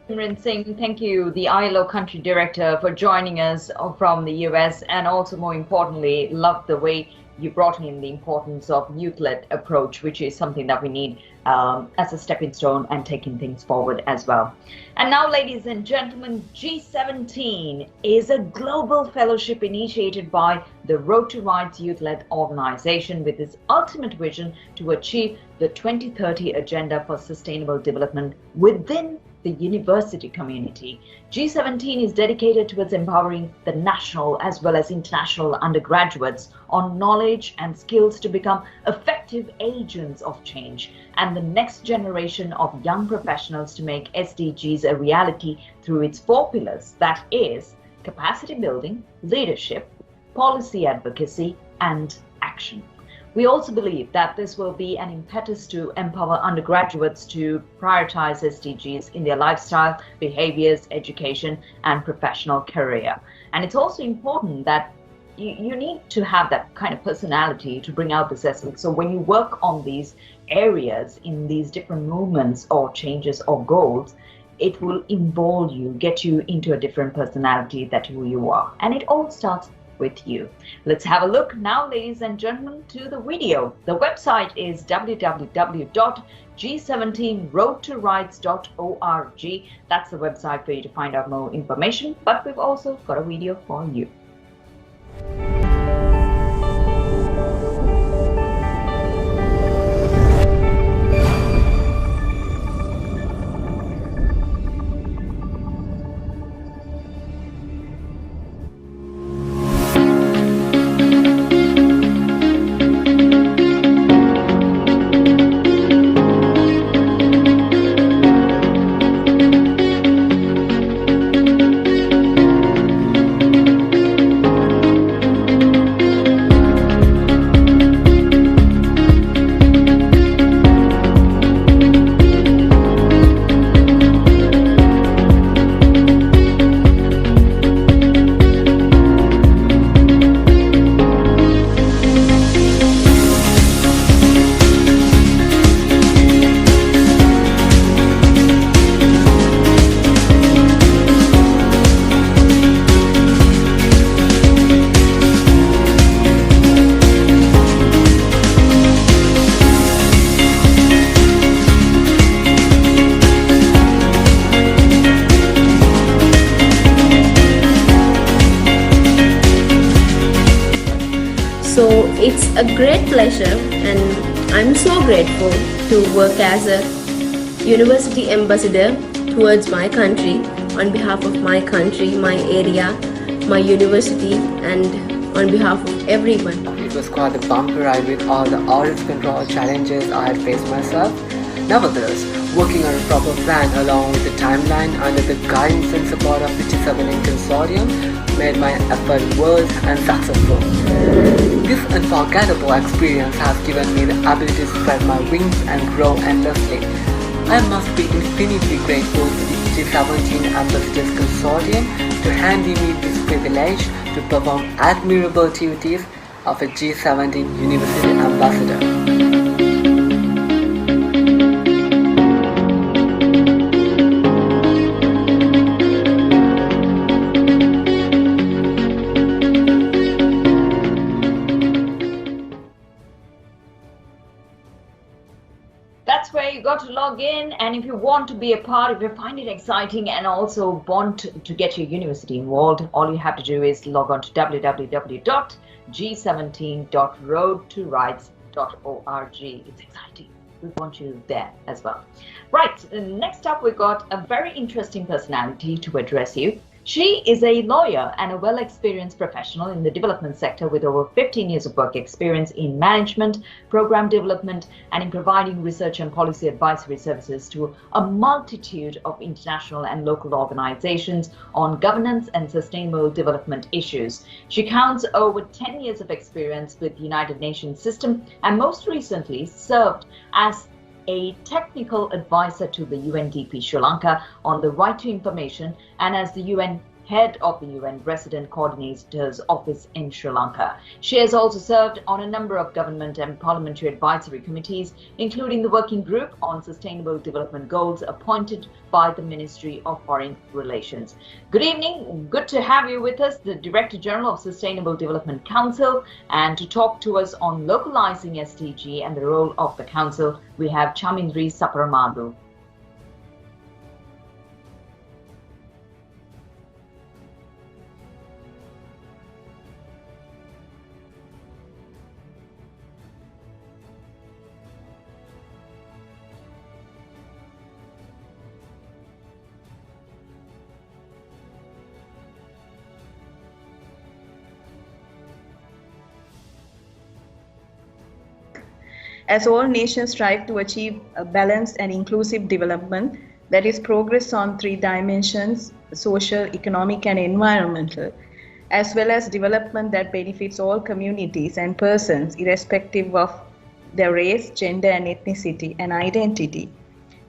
Simran Singh, thank you, the ILO country director, for joining us from the US, and also more importantly, love the way you brought in the importance of youth-led approach, which is something that we need as a stepping stone and taking things forward as well. And now, ladies and gentlemen, G17 is a global fellowship initiated by the Road to Rights youth-led organization with its ultimate vision to achieve the 2030 Agenda for Sustainable Development within the university community. G17 is dedicated towards empowering the national as well as international undergraduates on knowledge and skills to become effective agents of change and the next generation of young professionals to make SDGs a reality through its 4 pillars, that is capacity building, leadership, policy advocacy, and action. We also believe that this will be an impetus to empower undergraduates to prioritize SDGs in their lifestyle, behaviors, education, and professional career. And it's also important that you need to have that kind of personality to bring out this essence. So when you work on these areas in these different movements or changes or goals, it will involve you, get you into a different personality that who you are. And it all starts with you. Let's have a look now, ladies and gentlemen, to the video. The website is www.g17roadtorights.org. That's the website for you to find out more information, but we've also got a video for you. So it's a great pleasure, and I'm so grateful to work as a university ambassador towards my country, on behalf of my country, my area, my university, and on behalf of everyone. It was quite a bumpy ride with all the audit control challenges I had faced myself. Nevertheless, working on a proper plan along with the timeline under the guidance and support of the G17 consortium made my effort worth and successful. This unforgettable experience has given me the ability to spread my wings and grow endlessly. I must be infinitely grateful to the G17 Ambassadors Consortium to handing me this privilege to perform admirable duties of a G17 University Ambassador. that's where you got to log in. And if you want to be a part, if you find it exciting and also want to get your university involved, all you have to do is log on to www.g17.roadtorights.org. It's exciting. We want you there as well. Right, next up, we got a very interesting personality to address you. She is a lawyer and a well-experienced professional in the development sector with over 15 years of work experience in management, program development, and in providing research and policy advisory services to a multitude of international and local organizations on governance and sustainable development issues. She counts over 10 years of experience with the United Nations system and most recently served as a technical advisor to the UNDP Sri Lanka on the right to information and as the UN head of the UN Resident Coordinator's Office in Sri Lanka. She has also served on a number of government and parliamentary advisory committees, including the Working Group on Sustainable Development Goals appointed by the Ministry of Foreign Relations. Good evening. Good to have you with us, the Director General of Sustainable Development Council, and to talk to us on localizing SDG and the role of the Council, we have Chamindri Saparamadu. As all nations strive to achieve a balanced and inclusive development, that is progress on three dimensions, social, economic and environmental, as well as development that benefits all communities and persons irrespective of their race, gender and ethnicity and identity.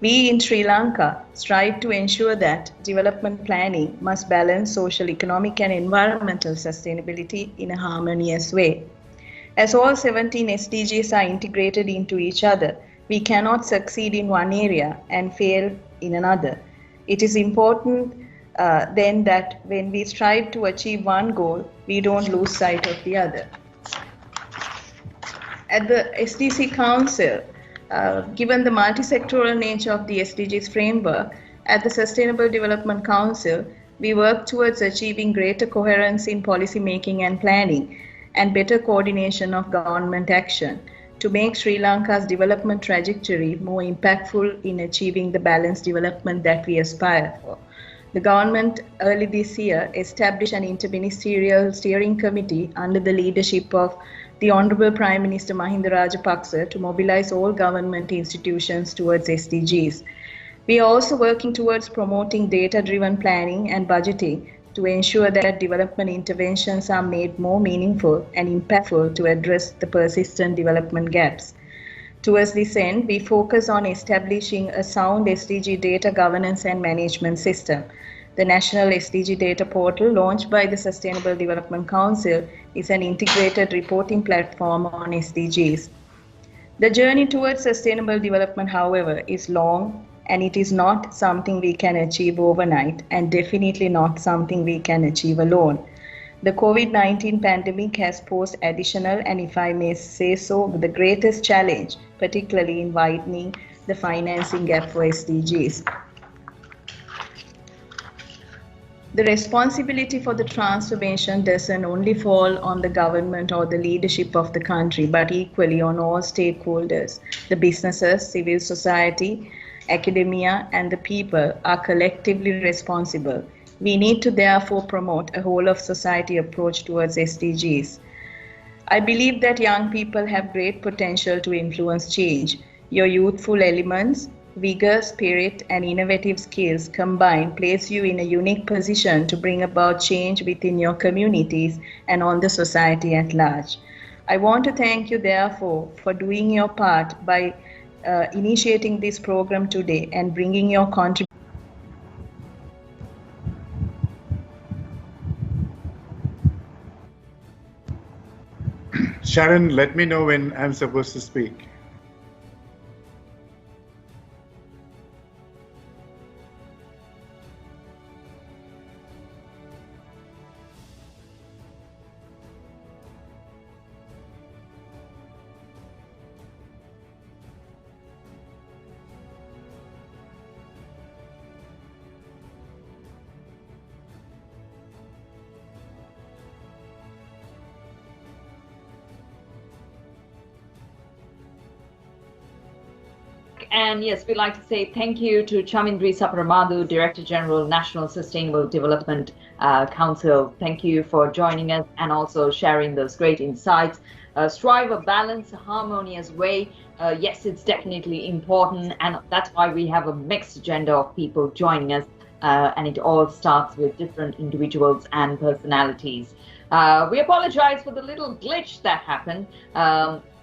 We in Sri Lanka strive to ensure that development planning must balance social, economic and environmental sustainability in a harmonious way. As all 17 SDGs are integrated into each other, we cannot succeed in one area and fail in another. It is important then that when we strive to achieve one goal, we don't lose sight of the other. At the SDC Council, given the multi-sectoral nature of the SDGs framework, at the Sustainable Development Council, we work towards achieving greater coherence in policy making and planning, and better coordination of government action to make Sri Lanka's development trajectory more impactful in achieving the balanced development that we aspire for. The government early this year established an interministerial steering committee under the leadership of the Honorable Prime Minister Mahinda Rajapaksa to mobilize all government institutions towards SDGs. We are also working towards promoting data-driven planning and budgeting to ensure that development interventions are made more meaningful and impactful to address the persistent development gaps. Towards this end, we focus on establishing a sound SDG data governance and management system. The National SDG Data Portal, launched by the Sustainable Development Council, is an integrated reporting platform on SDGs. The journey towards sustainable development, however, is long, and it is not something we can achieve overnight, and definitely not something we can achieve alone. The COVID-19 pandemic has posed additional, and if I may say so, the greatest challenge, particularly in widening the financing gap for SDGs. The responsibility for the transformation doesn't only fall on the government or the leadership of the country, but equally on all stakeholders. The businesses, civil society, academia, and the people are collectively responsible. We need to therefore promote a whole of society approach towards SDGs. I believe that young people have great potential to influence change. Your youthful elements, vigor, spirit, and innovative skills combined place you in a unique position to bring about change within your communities and on the society at large. I want to thank you, therefore, for doing your part by initiating this program today and bringing your contribution. Sharon, let me know when I'm supposed to speak. back, and yes, we'd like to say thank you to Chamindri Saparamadu, Director General, National Sustainable Development Council. Thank you for joining us and also sharing those great insights. Strive a balanced, harmonious way. Yes, it's definitely important, and that's why we have a mixed agenda of people joining us, and it all starts with different individuals and personalities. We apologize for the little glitch that happened.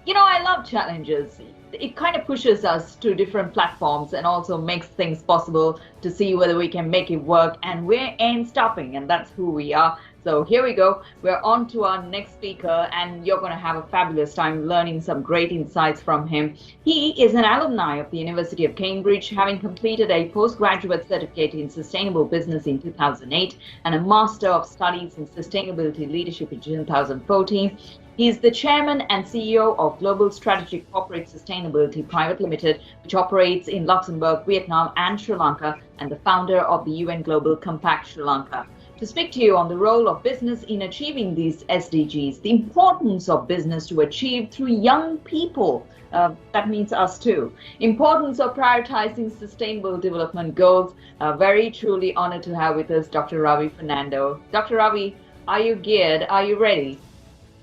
You know, I love challenges. It kind of pushes us to different platforms and also makes things possible to see whether we can make it work, and we ain't stopping, and that's who we are. So here we go. We're on to our next speaker, and you're going to have a fabulous time learning some great insights from him. He is an alumni of the University of Cambridge, having completed a postgraduate certificate in sustainable business in 2008 and a Master of Studies in Sustainability Leadership in 2014. He is the chairman and CEO of Global Strategic Corporate Sustainability Private Limited, which operates in Luxembourg, Vietnam, and Sri Lanka, and the founder of the UN Global Compact Sri Lanka. To speak to you on the role of business in achieving these SDGs, the importance of business to achieve through young people, that means us too, importance of prioritizing sustainable development goals. Very truly honored to have with us Dr. Ravi Fernando. Dr. Ravi, are you geared? Are you ready?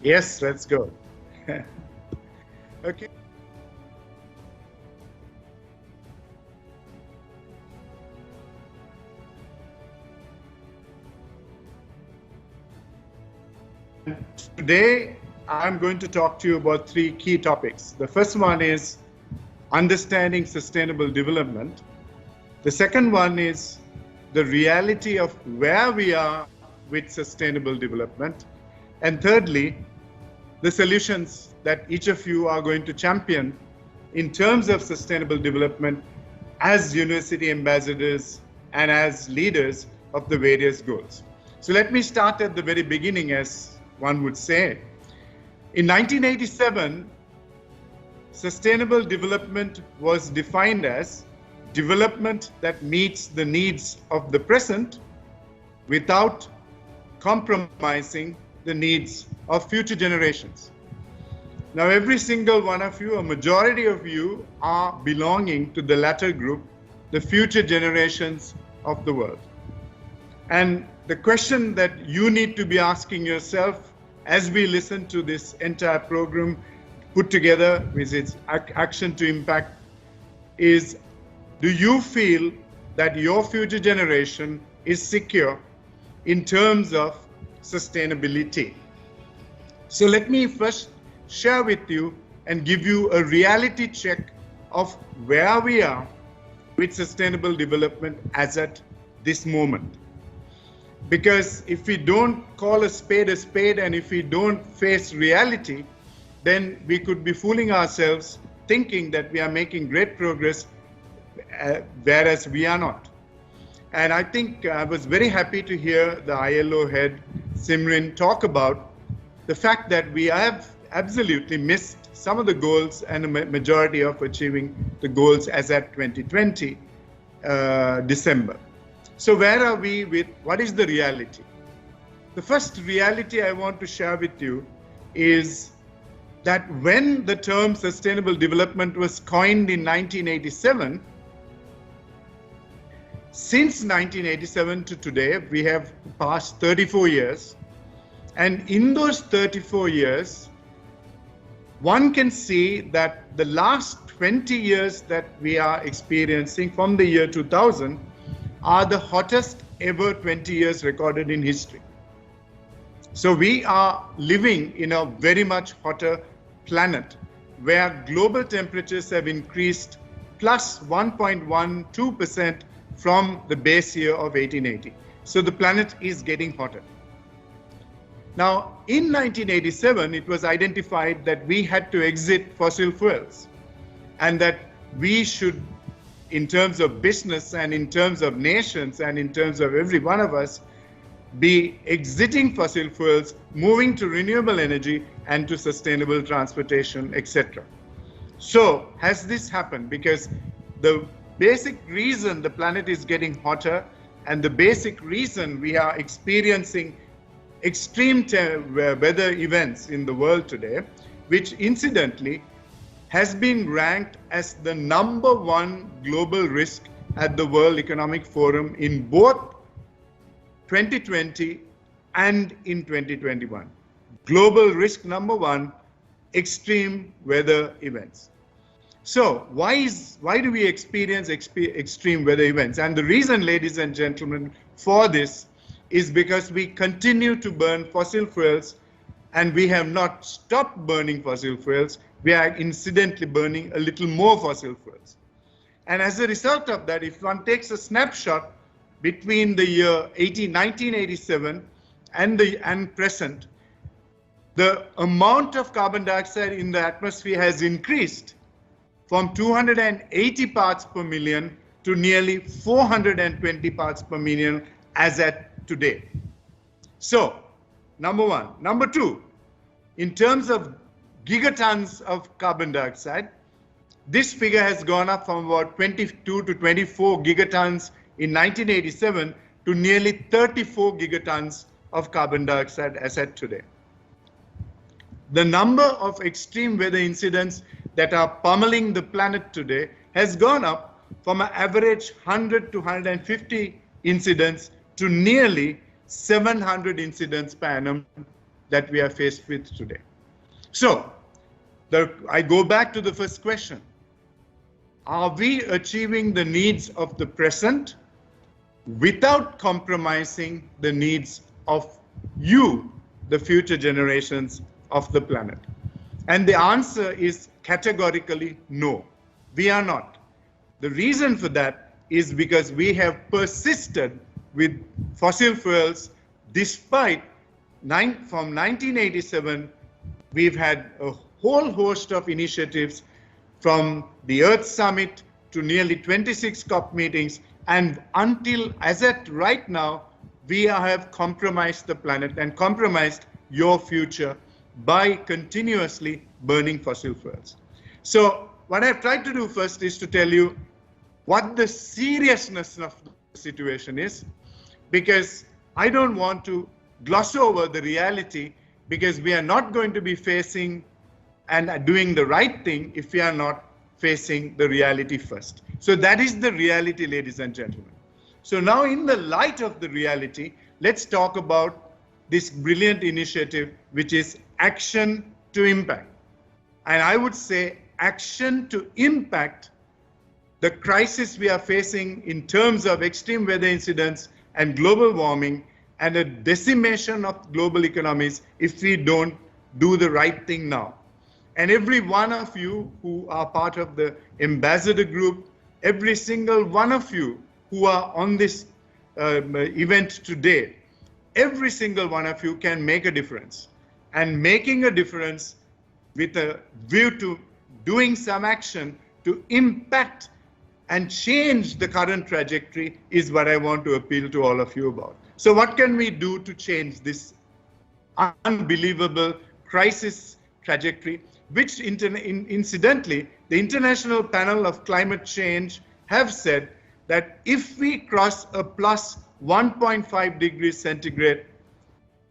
Yes, let's go. Okay. Today, I'm going to talk to you about three key topics. The first one is understanding sustainable development. The second one is the reality of where we are with sustainable development. And thirdly, the solutions that each of you are going to champion in terms of sustainable development as university ambassadors and as leaders of the various goals. So let me start at the very beginning, as one would say. In 1987, sustainable development was defined as development that meets the needs of the present without compromising the needs of future generations. Now, every single one of you, a majority of you, are belonging to the latter group, the future generations of the world. And the question that you need to be asking yourself as we listen to this entire program put together with its action to impact is, do you feel that your future generation is secure in terms of sustainability? So let me first share with you and give you a reality check of where we are with sustainable development as at this moment. Because if we don't call a spade and if we don't face reality, then we could be fooling ourselves thinking that we are making great progress, whereas we are not. And I think I was very happy to hear the ILO head, Simrin, talk about the fact that we have absolutely missed some of the goals and a majority of achieving the goals as at 2020 December. So where are we with what is the reality? The first reality I want to share with you is that when the term sustainable development was coined in 1987, since 1987 to today, we have passed 34 years. And in those 34 years, one can see that the last 20 years that we are experiencing from the year 2000 are the hottest ever 20 years recorded in history. So we are living in a very much hotter planet where global temperatures have increased plus 1.12% from the base year of 1880. So the planet is getting hotter. Now, in 1987, it was identified that we had to exit fossil fuels and that we should, in terms of business and in terms of nations and in terms of every one of us, be exiting fossil fuels, moving to renewable energy and to sustainable transportation, etc. So has this happened? Because the basic reason the planet is getting hotter and the basic reason we are experiencing extreme weather events in the world today, which incidentally has been ranked as the #1 global risk at the World Economic Forum in both 2020 and in 2021. Global risk #1, extreme weather events. So why do we experience extreme weather events? And the reason, ladies and gentlemen, for this is because we continue to burn fossil fuels, and we have not stopped burning fossil fuels. We are incidentally burning a little more fossil fuels. And as a result of that, if one takes a snapshot between the year 1987 and present, the amount of carbon dioxide in the atmosphere has increased from 280 parts per million to nearly 420 parts per million as at today. So, number one. Number two, in terms of gigatons of carbon dioxide, this figure has gone up from about 22 to 24 gigatons in 1987 to nearly 34 gigatons of carbon dioxide as at today. The number of extreme weather incidents that are pummeling the planet today has gone up from an average 100 to 150 incidents to nearly 700 incidents per annum that we are faced with today. So, I go back to the first question. Are we achieving the needs of the present without compromising the needs of you, the future generations of the planet? And the answer is categorically no, we are not. The reason for that is because we have persisted with fossil fuels despite from 1987, we've had a whole host of initiatives from the Earth Summit to nearly 26 COP meetings, and until as at right now, we have compromised the planet and compromised your future by continuously burning fossil fuels. So what I've tried to do first is to tell you what the seriousness of the situation is, because I don't want to gloss over the reality, because we are not going to be facing and doing the right thing if we are not facing the reality first. So that is the reality, ladies and gentlemen. So now, in the light of the reality, let's talk about this brilliant initiative, which is action to impact. And I would say action to impact the crisis we are facing in terms of extreme weather incidents and global warming and a decimation of global economies if we don't do the right thing now. And every one of you who are part of the ambassador group, every single one of you who are on this event today, every single one of you can make a difference. And making a difference with a view to doing some action to impact and change the current trajectory is what I want to appeal to all of you about. So what can we do to change this unbelievable crisis trajectory, which incidentally, the International Panel of Climate Change have said that if we cross a plus 1.5 degrees centigrade,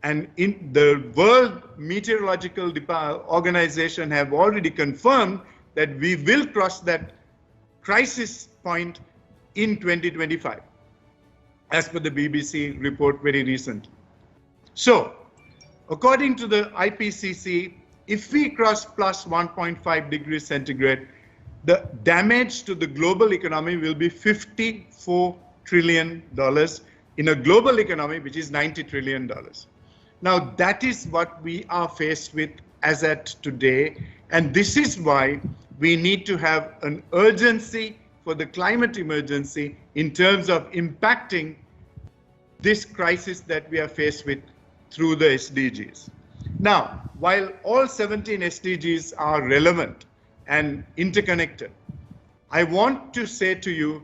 and in the World Meteorological Organization have already confirmed that we will cross that crisis point in 2025, as per the BBC report very recently. So, according to the IPCC, if we cross plus 1.5 degrees centigrade, the damage to the global economy will be $54 trillion in a global economy which is $90 trillion. Now, that is what we are faced with as at today, and this is why we need to have an urgency for the climate emergency in terms of impacting this crisis that we are faced with through the SDGs. Now, while all 17 SDGs are relevant and interconnected, I want to say to you,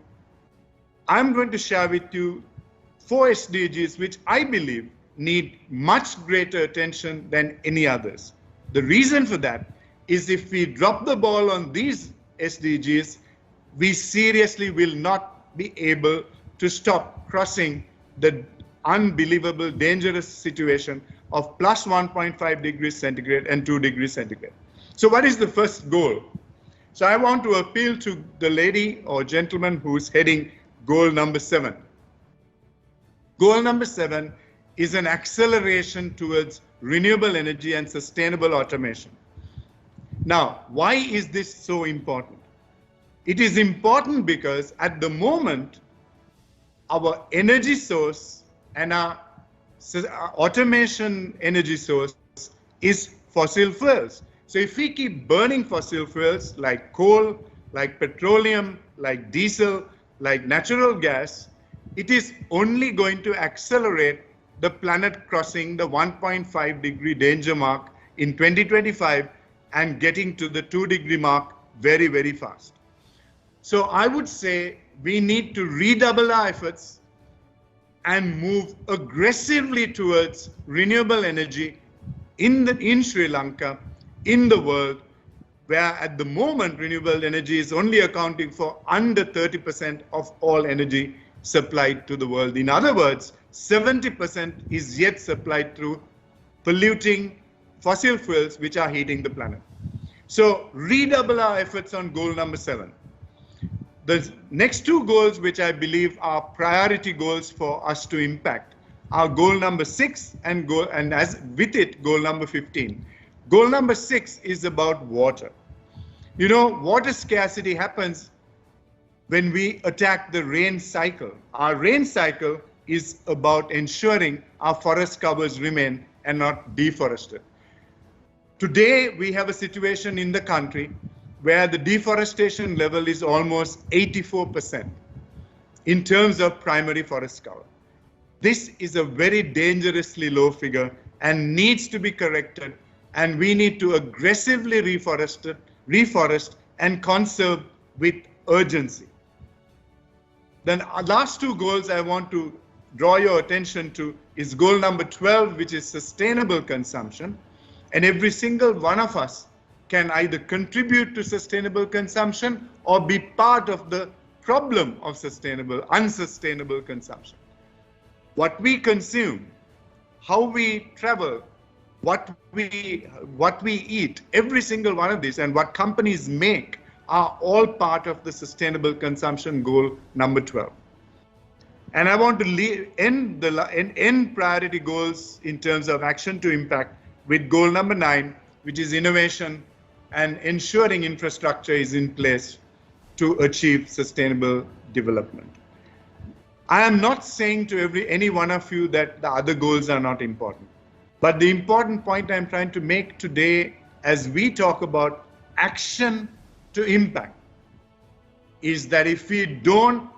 I'm going to share with you 4 SDGs which I believe need much greater attention than any others. The reason for that is if we drop the ball on these SDGs, we seriously will not be able to stop crossing the unbelievable dangerous situation of plus 1.5 degrees centigrade and 2 degrees centigrade. So what is the first goal? So I want to appeal to the lady or gentleman who's heading goal number 7. Goal number 7 is an acceleration towards renewable energy and sustainable automation. Now, why is this so important? It is important because at the moment, our energy source and our automation energy source is fossil fuels. So if we keep burning fossil fuels like coal, like petroleum, like diesel, like natural gas, it is only going to accelerate the planet crossing the 1.5 degree danger mark in 2025 and getting to the 2 degree mark very, very fast. So I would say we need to redouble our efforts and move aggressively towards renewable energy in Sri Lanka, in the world, where at the moment renewable energy is only accounting for under 30% of all energy supplied to the world. In other words, 70% is yet supplied through polluting fossil fuels which are heating the planet. So redouble our efforts on goal number 7. The next 2 goals, which I believe are priority goals for us to impact, are goal number 6 and as with it, goal number 15. Goal number 6 is about water. You know, water scarcity happens when we attack the rain cycle. Our rain cycle is about ensuring our forest covers remain and not deforested. Today, we have a situation in the country where the deforestation level is almost 84% in terms of primary forest cover. This is a very dangerously low figure and needs to be corrected, and we need to aggressively reforest and conserve with urgency. Then our last 2 goals I want to draw your attention to is goal number 12, which is sustainable consumption. And every single one of us can either contribute to sustainable consumption or be part of the problem of unsustainable consumption. What we consume, how we travel, what we eat, every single one of these, and what companies make are all part of the sustainable consumption goal number 12. And I want to end priority goals in terms of action to impact with goal number 9, which is innovation and ensuring infrastructure is in place to achieve sustainable development. I am not saying to any one of you that the other goals are not important. But the important point I'm trying to make today as we talk about action to impact is that if we don't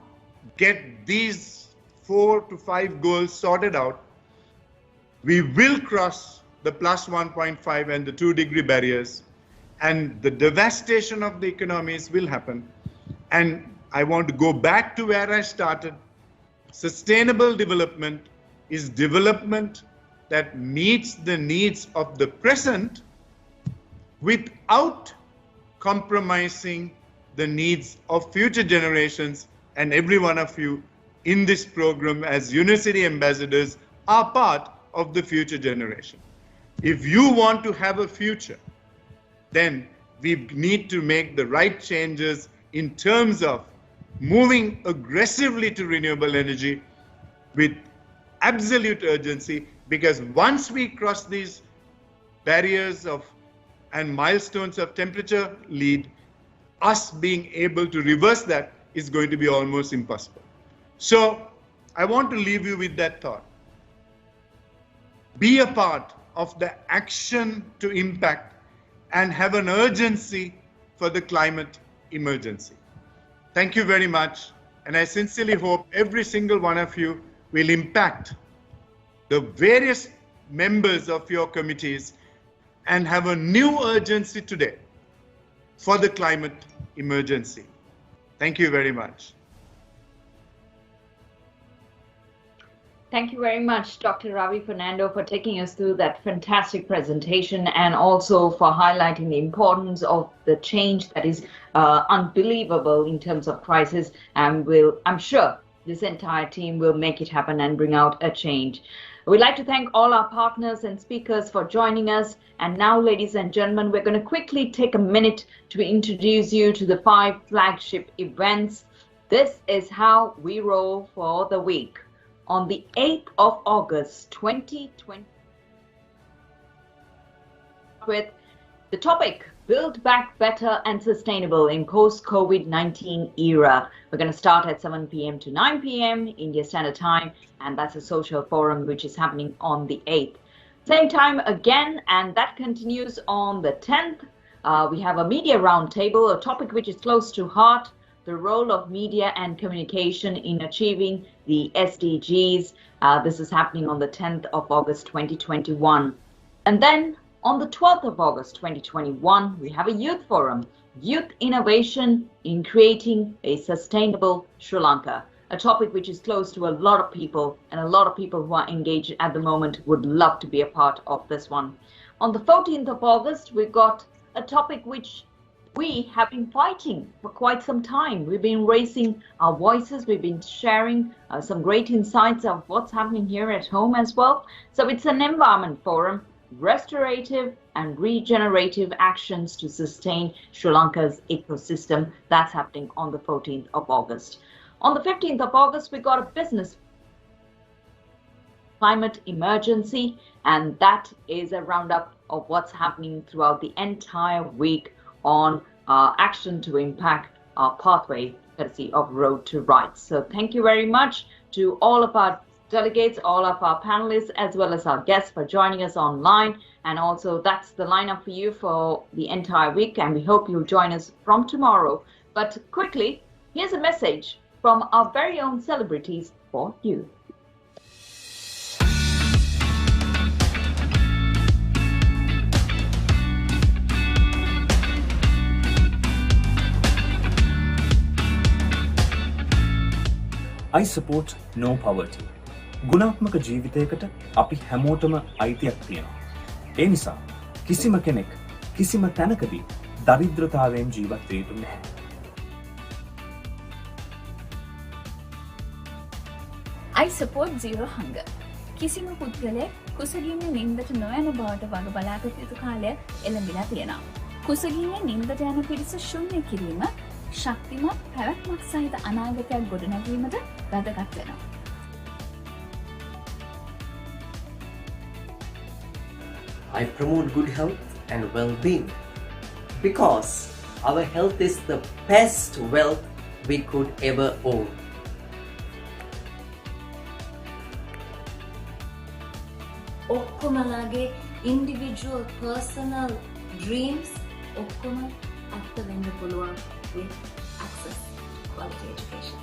get these 4 to 5 goals sorted out, we will cross the plus 1.5 and the 2 degree barriers, and the devastation of the economies will happen. And I want to go back to where I started. Sustainable development is development that meets the needs of the present without compromising the needs of future generations, and every one of you in this program as university ambassadors are part of the future generation. If you want to have a future, then we need to make the right changes in terms of moving aggressively to renewable energy with absolute urgency, because once we cross these barriers and milestones of temperature lead, us being able to reverse that is going to be almost impossible. So I want to leave you with that thought. Be a part of the action to impact and have an urgency for the climate emergency. Thank you very much. And I sincerely hope every single one of you will impact the various members of your committees and have a new urgency today for the climate emergency. Thank you very much. Thank you very much, Dr. Ravi Fernando, for taking us through that fantastic presentation and also for highlighting the importance of the change that is unbelievable in terms of crisis. And I'm sure this entire team will make it happen and bring out a change. We'd like to thank all our partners and speakers for joining us. And now, ladies and gentlemen, we're going to quickly take a minute to introduce you to the 5 flagship events. This is how we roll for the week. On the 8th of August, 2020, with the topic, Build Back Better and Sustainable in Post-COVID-19 Era. We're going to start at 7 p.m. to 9 p.m. India Standard Time, and that's a social forum which is happening on the 8th. Same time again, and that continues on the 10th. We have a media roundtable, a topic which is close to heart, the role of media and communication in achieving the SDGs. This is happening on the 10th of August 2021. And then on the 12th of August 2021, we have a youth forum, Youth Innovation in Creating a Sustainable Sri Lanka, a topic which is close to a lot of people, and a lot of people who are engaged at the moment would love to be a part of this one. On the 14th of August, we've got a topic which we have been fighting for quite some time. We've been raising our voices. We've been sharing some great insights of what's happening here at home as well. So it's an environment forum, restorative and regenerative actions to sustain Sri Lanka's ecosystem. That's happening on the 14th of August. On the 15th of August, we got a business climate emergency, and that is a roundup of what's happening throughout the entire week on action to impact our pathway, courtesy of Road to Rights. So thank you very much to all of our delegates, all of our panelists, as well as our guests for joining us online. And also that's the lineup for you for the entire week, and we hope you'll join us from tomorrow. But quickly, here's a message from our very own celebrities for you. I support no poverty. ගුණාත්මක ජීවිතයකට අපි හැමෝටම අයිතියක් තියෙනවා. ඒ නිසා කිසිම කෙනෙක් කිසිම තැනකදී දරිද්‍රතාවයෙන් ජීවත් වෙ යුතු නැහැ. I support zero hunger. කිසිම පුද්ගලයෙක් කුසගින්නේ නින්දට නොයන බවට වග බලාගත යුතු කාලය එළඹිලා තියෙනවා. කුසගින්නේ නින්දට යන පිරිස ශුන්‍ය කිරීම ශක්තිමත් පැවැත්මක් සහිත අනාගතයක් ගොඩනැගීමට වැදගත් වෙනවා. I promote good health and well-being because our health is the best wealth we could ever own. ඔක්කොමලාගේ individual personal dreams ඔක්කොම ඇත්ත වෙන්න පුළුවන් with access to quality education.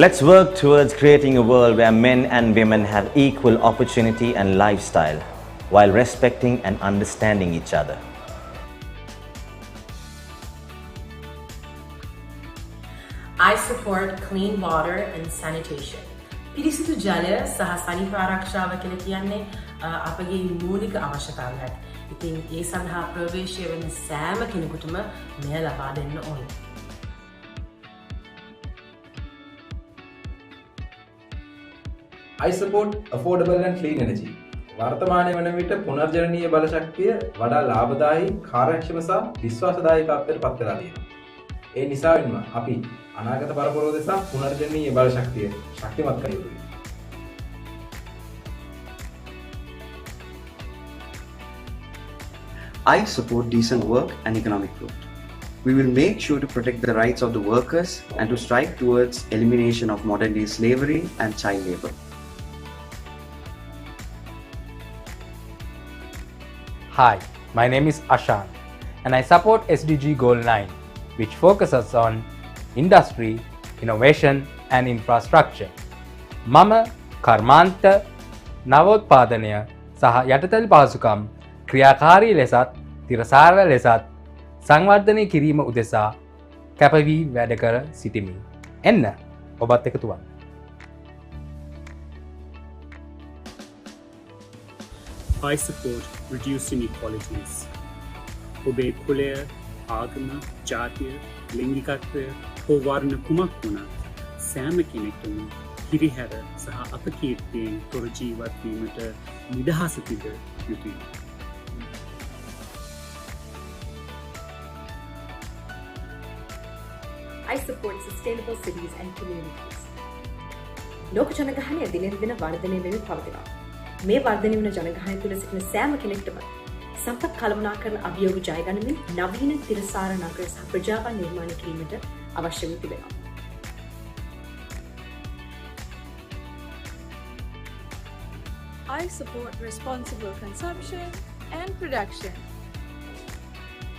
Let's work towards creating a world where men and women have equal opportunity and lifestyle while respecting and understanding each other. I support clean water and sanitation. පිරිසිදු ජලය සහ සනීප ආරක්ෂාව කියලා කියන්නේ අපගේ මූලික අවශ්‍යතාවයක්. ඉතින් ඒ සඳහා ප්‍රවේශය වෙන සෑම කෙනෙකුටම මෙය ලබා දෙන්න ඕනේ. I support affordable and clean energy. වර්තමානයේ වන විට පුනර්ජනනීය බල ශක්තිය වඩා ලාභදායී, කාර්යක්ෂම සහ විශ්වාසදායී තත්ත්වයට පත් වෙලා තියෙනවා. ඒ නිසාවෙන්ම අපි අනාගත පරපුර දෙසා පුනර්ජනනීය බල ශක්තිය ශක්තිමත් කර යුතුයි. I support decent work and economic growth. We will make sure to protect the rights of the workers and to strive towards elimination of modern-day slavery and child labor. Hi, my name is Ashan and I support SDG Goal 9, which focuses on industry, innovation and infrastructure. Mama කර්මාන්ත නවෝත්පාදනය සහ යටතල් පහසුකම් ක්‍රියාකාරී ලෙසත් තිරසාර ලෙසත් සංවර්ධනය කිරීම උදෙසා කැපවී වැඩ කර සිටිමි. එන්න ඔබත් එකතු වන්න. I support reducing inequalities. ඔබේ කුලය, ආගම, ජාතිය, ලිංගිකත්වය හෝ වර්ණ කුමක් වුණත් සෑම කෙනෙක්ටම හිරිහැර සහ අපකීර්තියෙන් තොර ජීවත් වීමට නිදහස තිබ යුතුයි. I support sustainable cities and communities. ලෝක ජනගහනය දිනෙන් දින වර්ධනය වෙමින් පවතිනවා. මේ වර්ධනය වන ජනගහනය තුළ සිටින සෑම කෙනෙක්ටම සම්පත් කළමනාකරන අභියෝග ජයගනිමින් නවීන තිරසාර නගර සහ ප්‍රජාවන් නිර්මාණය කිරීමට අවශ්‍ය වී තිබෙනවා. I support responsible consumption and production.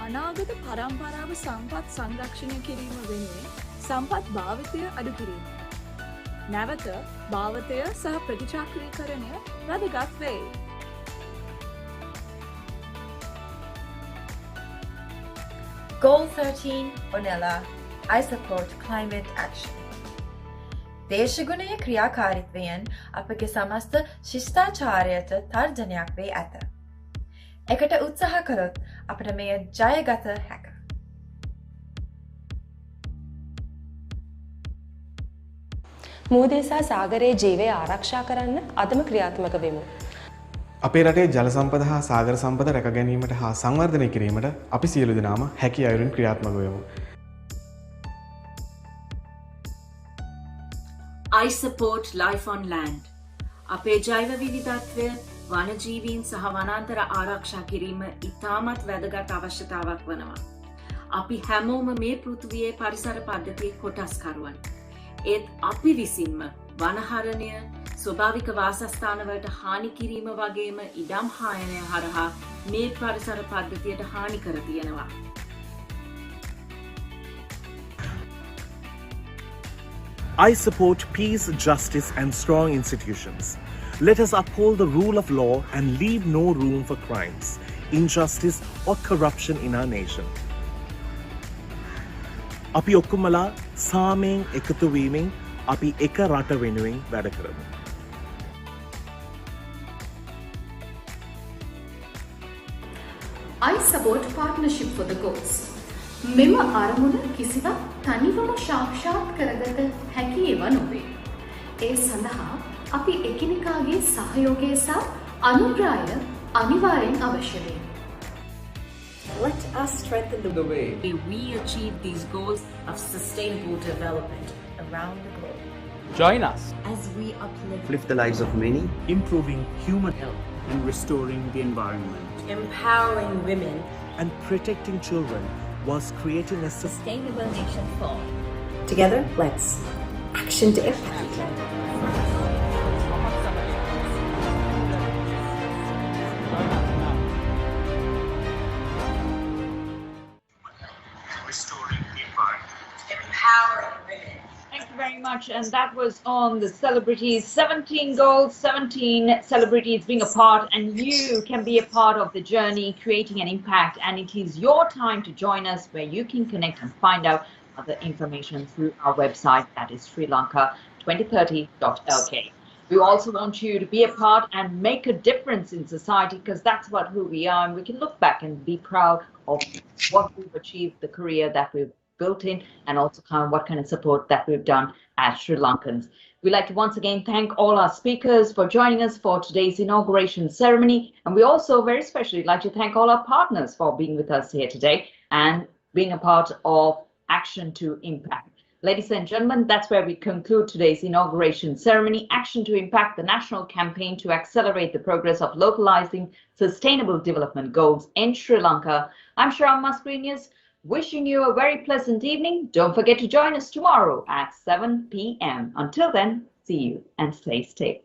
අනාගත පරම්පරාව සම්පත් සංරක්ෂණය කිරීම වෙනුවෙන් සම්පත් භාවිතය අඩු කිරීම. නැවත භාවිතය සහ ප්‍රතිචක්‍රීකරණය වැදගත් වේ. Goal 13 Onella. I support climate action. දේශගුණයේ ක්‍රියාකාරීත්වයෙන් අපගේ සමස්ත ශිෂ්ටාචාරයට තර්ජනයක් වේ ඇත. එකට උත්සාහ කළොත් අපට මෙය ජයගත හැක. මූදේ සහ සාගරයේ ජීවය ආරක්ෂා කරන්න අදම ක්‍රියාත්මක වෙමු. අපේ රටේ ජල සම්පත හා සාගර සම්පත රැක ගැනීමට හා සංවර්ධනය කිරීමට අපි සියලු දෙනාම හැකි අයුරින් ක්‍රියාත්මක වෙමු. I support life on land. අපේ ජෛව විවිධත්වය වනජීවීන් සහ වනාන්තර ආරක්ෂා කිරීම ඉතාමත් වැදගත් අවශ්‍යතාවක් වනවා. අපි හැමෝම මේ පෘථිවියේ පරිසර පද්ධතියේ කොටස්කරුවන්. ඒත් අපි විසින්ම වනහරණය, ස්වභාවික වාසස්ථානවලට හානි කිරීම වගේම ඉඩම් හායනය හරහා මේ පරිසර පද්ධතියට හානි කර තියෙනවා. I support peace, justice, and strong institutions. Let us uphold the rule of law and leave no room for crimes, injustice, or corruption in our nation. අපි ඔක්කොමලා සාමයෙන් එකතු වීමෙන් අපි එක රට වෙනුවෙන් වැඩ කරමු. I support partnership for the goals. මෙම අරමුණ කිසිවක් තනිවම සාක්ෂාත් කරගත හැකි ඒවා නොවේ. ඒ සඳහා අපි එකිනෙකාගේ සහයෝගය සහ අනුග්‍රහය අනිවාර්යෙන් අවශ්‍ය වේ. Let us strengthen the way we achieve these goals of sustainable development around the globe. Join us as we uplift the lives of many, improving human health and restoring the environment, empowering women and protecting children whilst creating a sustainable nation for. Together, let's action to impact. Thank you very much. And that was on the celebrities. 17 goals, 17 celebrities being a part, and you can be a part of the journey, creating an impact. And it is your time to join us, where you can connect and find out other information through our website, that is srilanka2030.lk. We also want you to be a part and make a difference in society, because that's who we are, and we can look back and be proud of what we've achieved, the career that we've built in, and also what kind of support that we've done as Sri Lankans. We'd like to once again thank all our speakers for joining us for today's inauguration ceremony, and we also very especially like to thank all our partners for being with us here today and being a part of Action to Impact. Ladies and gentlemen, that's where we conclude today's inauguration ceremony, Action to Impact, the national campaign to accelerate the progress of localizing sustainable development goals in Sri Lanka. I'm Sharam Masquinius, wishing you a very pleasant evening. Don't forget to join us tomorrow at 7 p.m. Until then, see you and stay safe.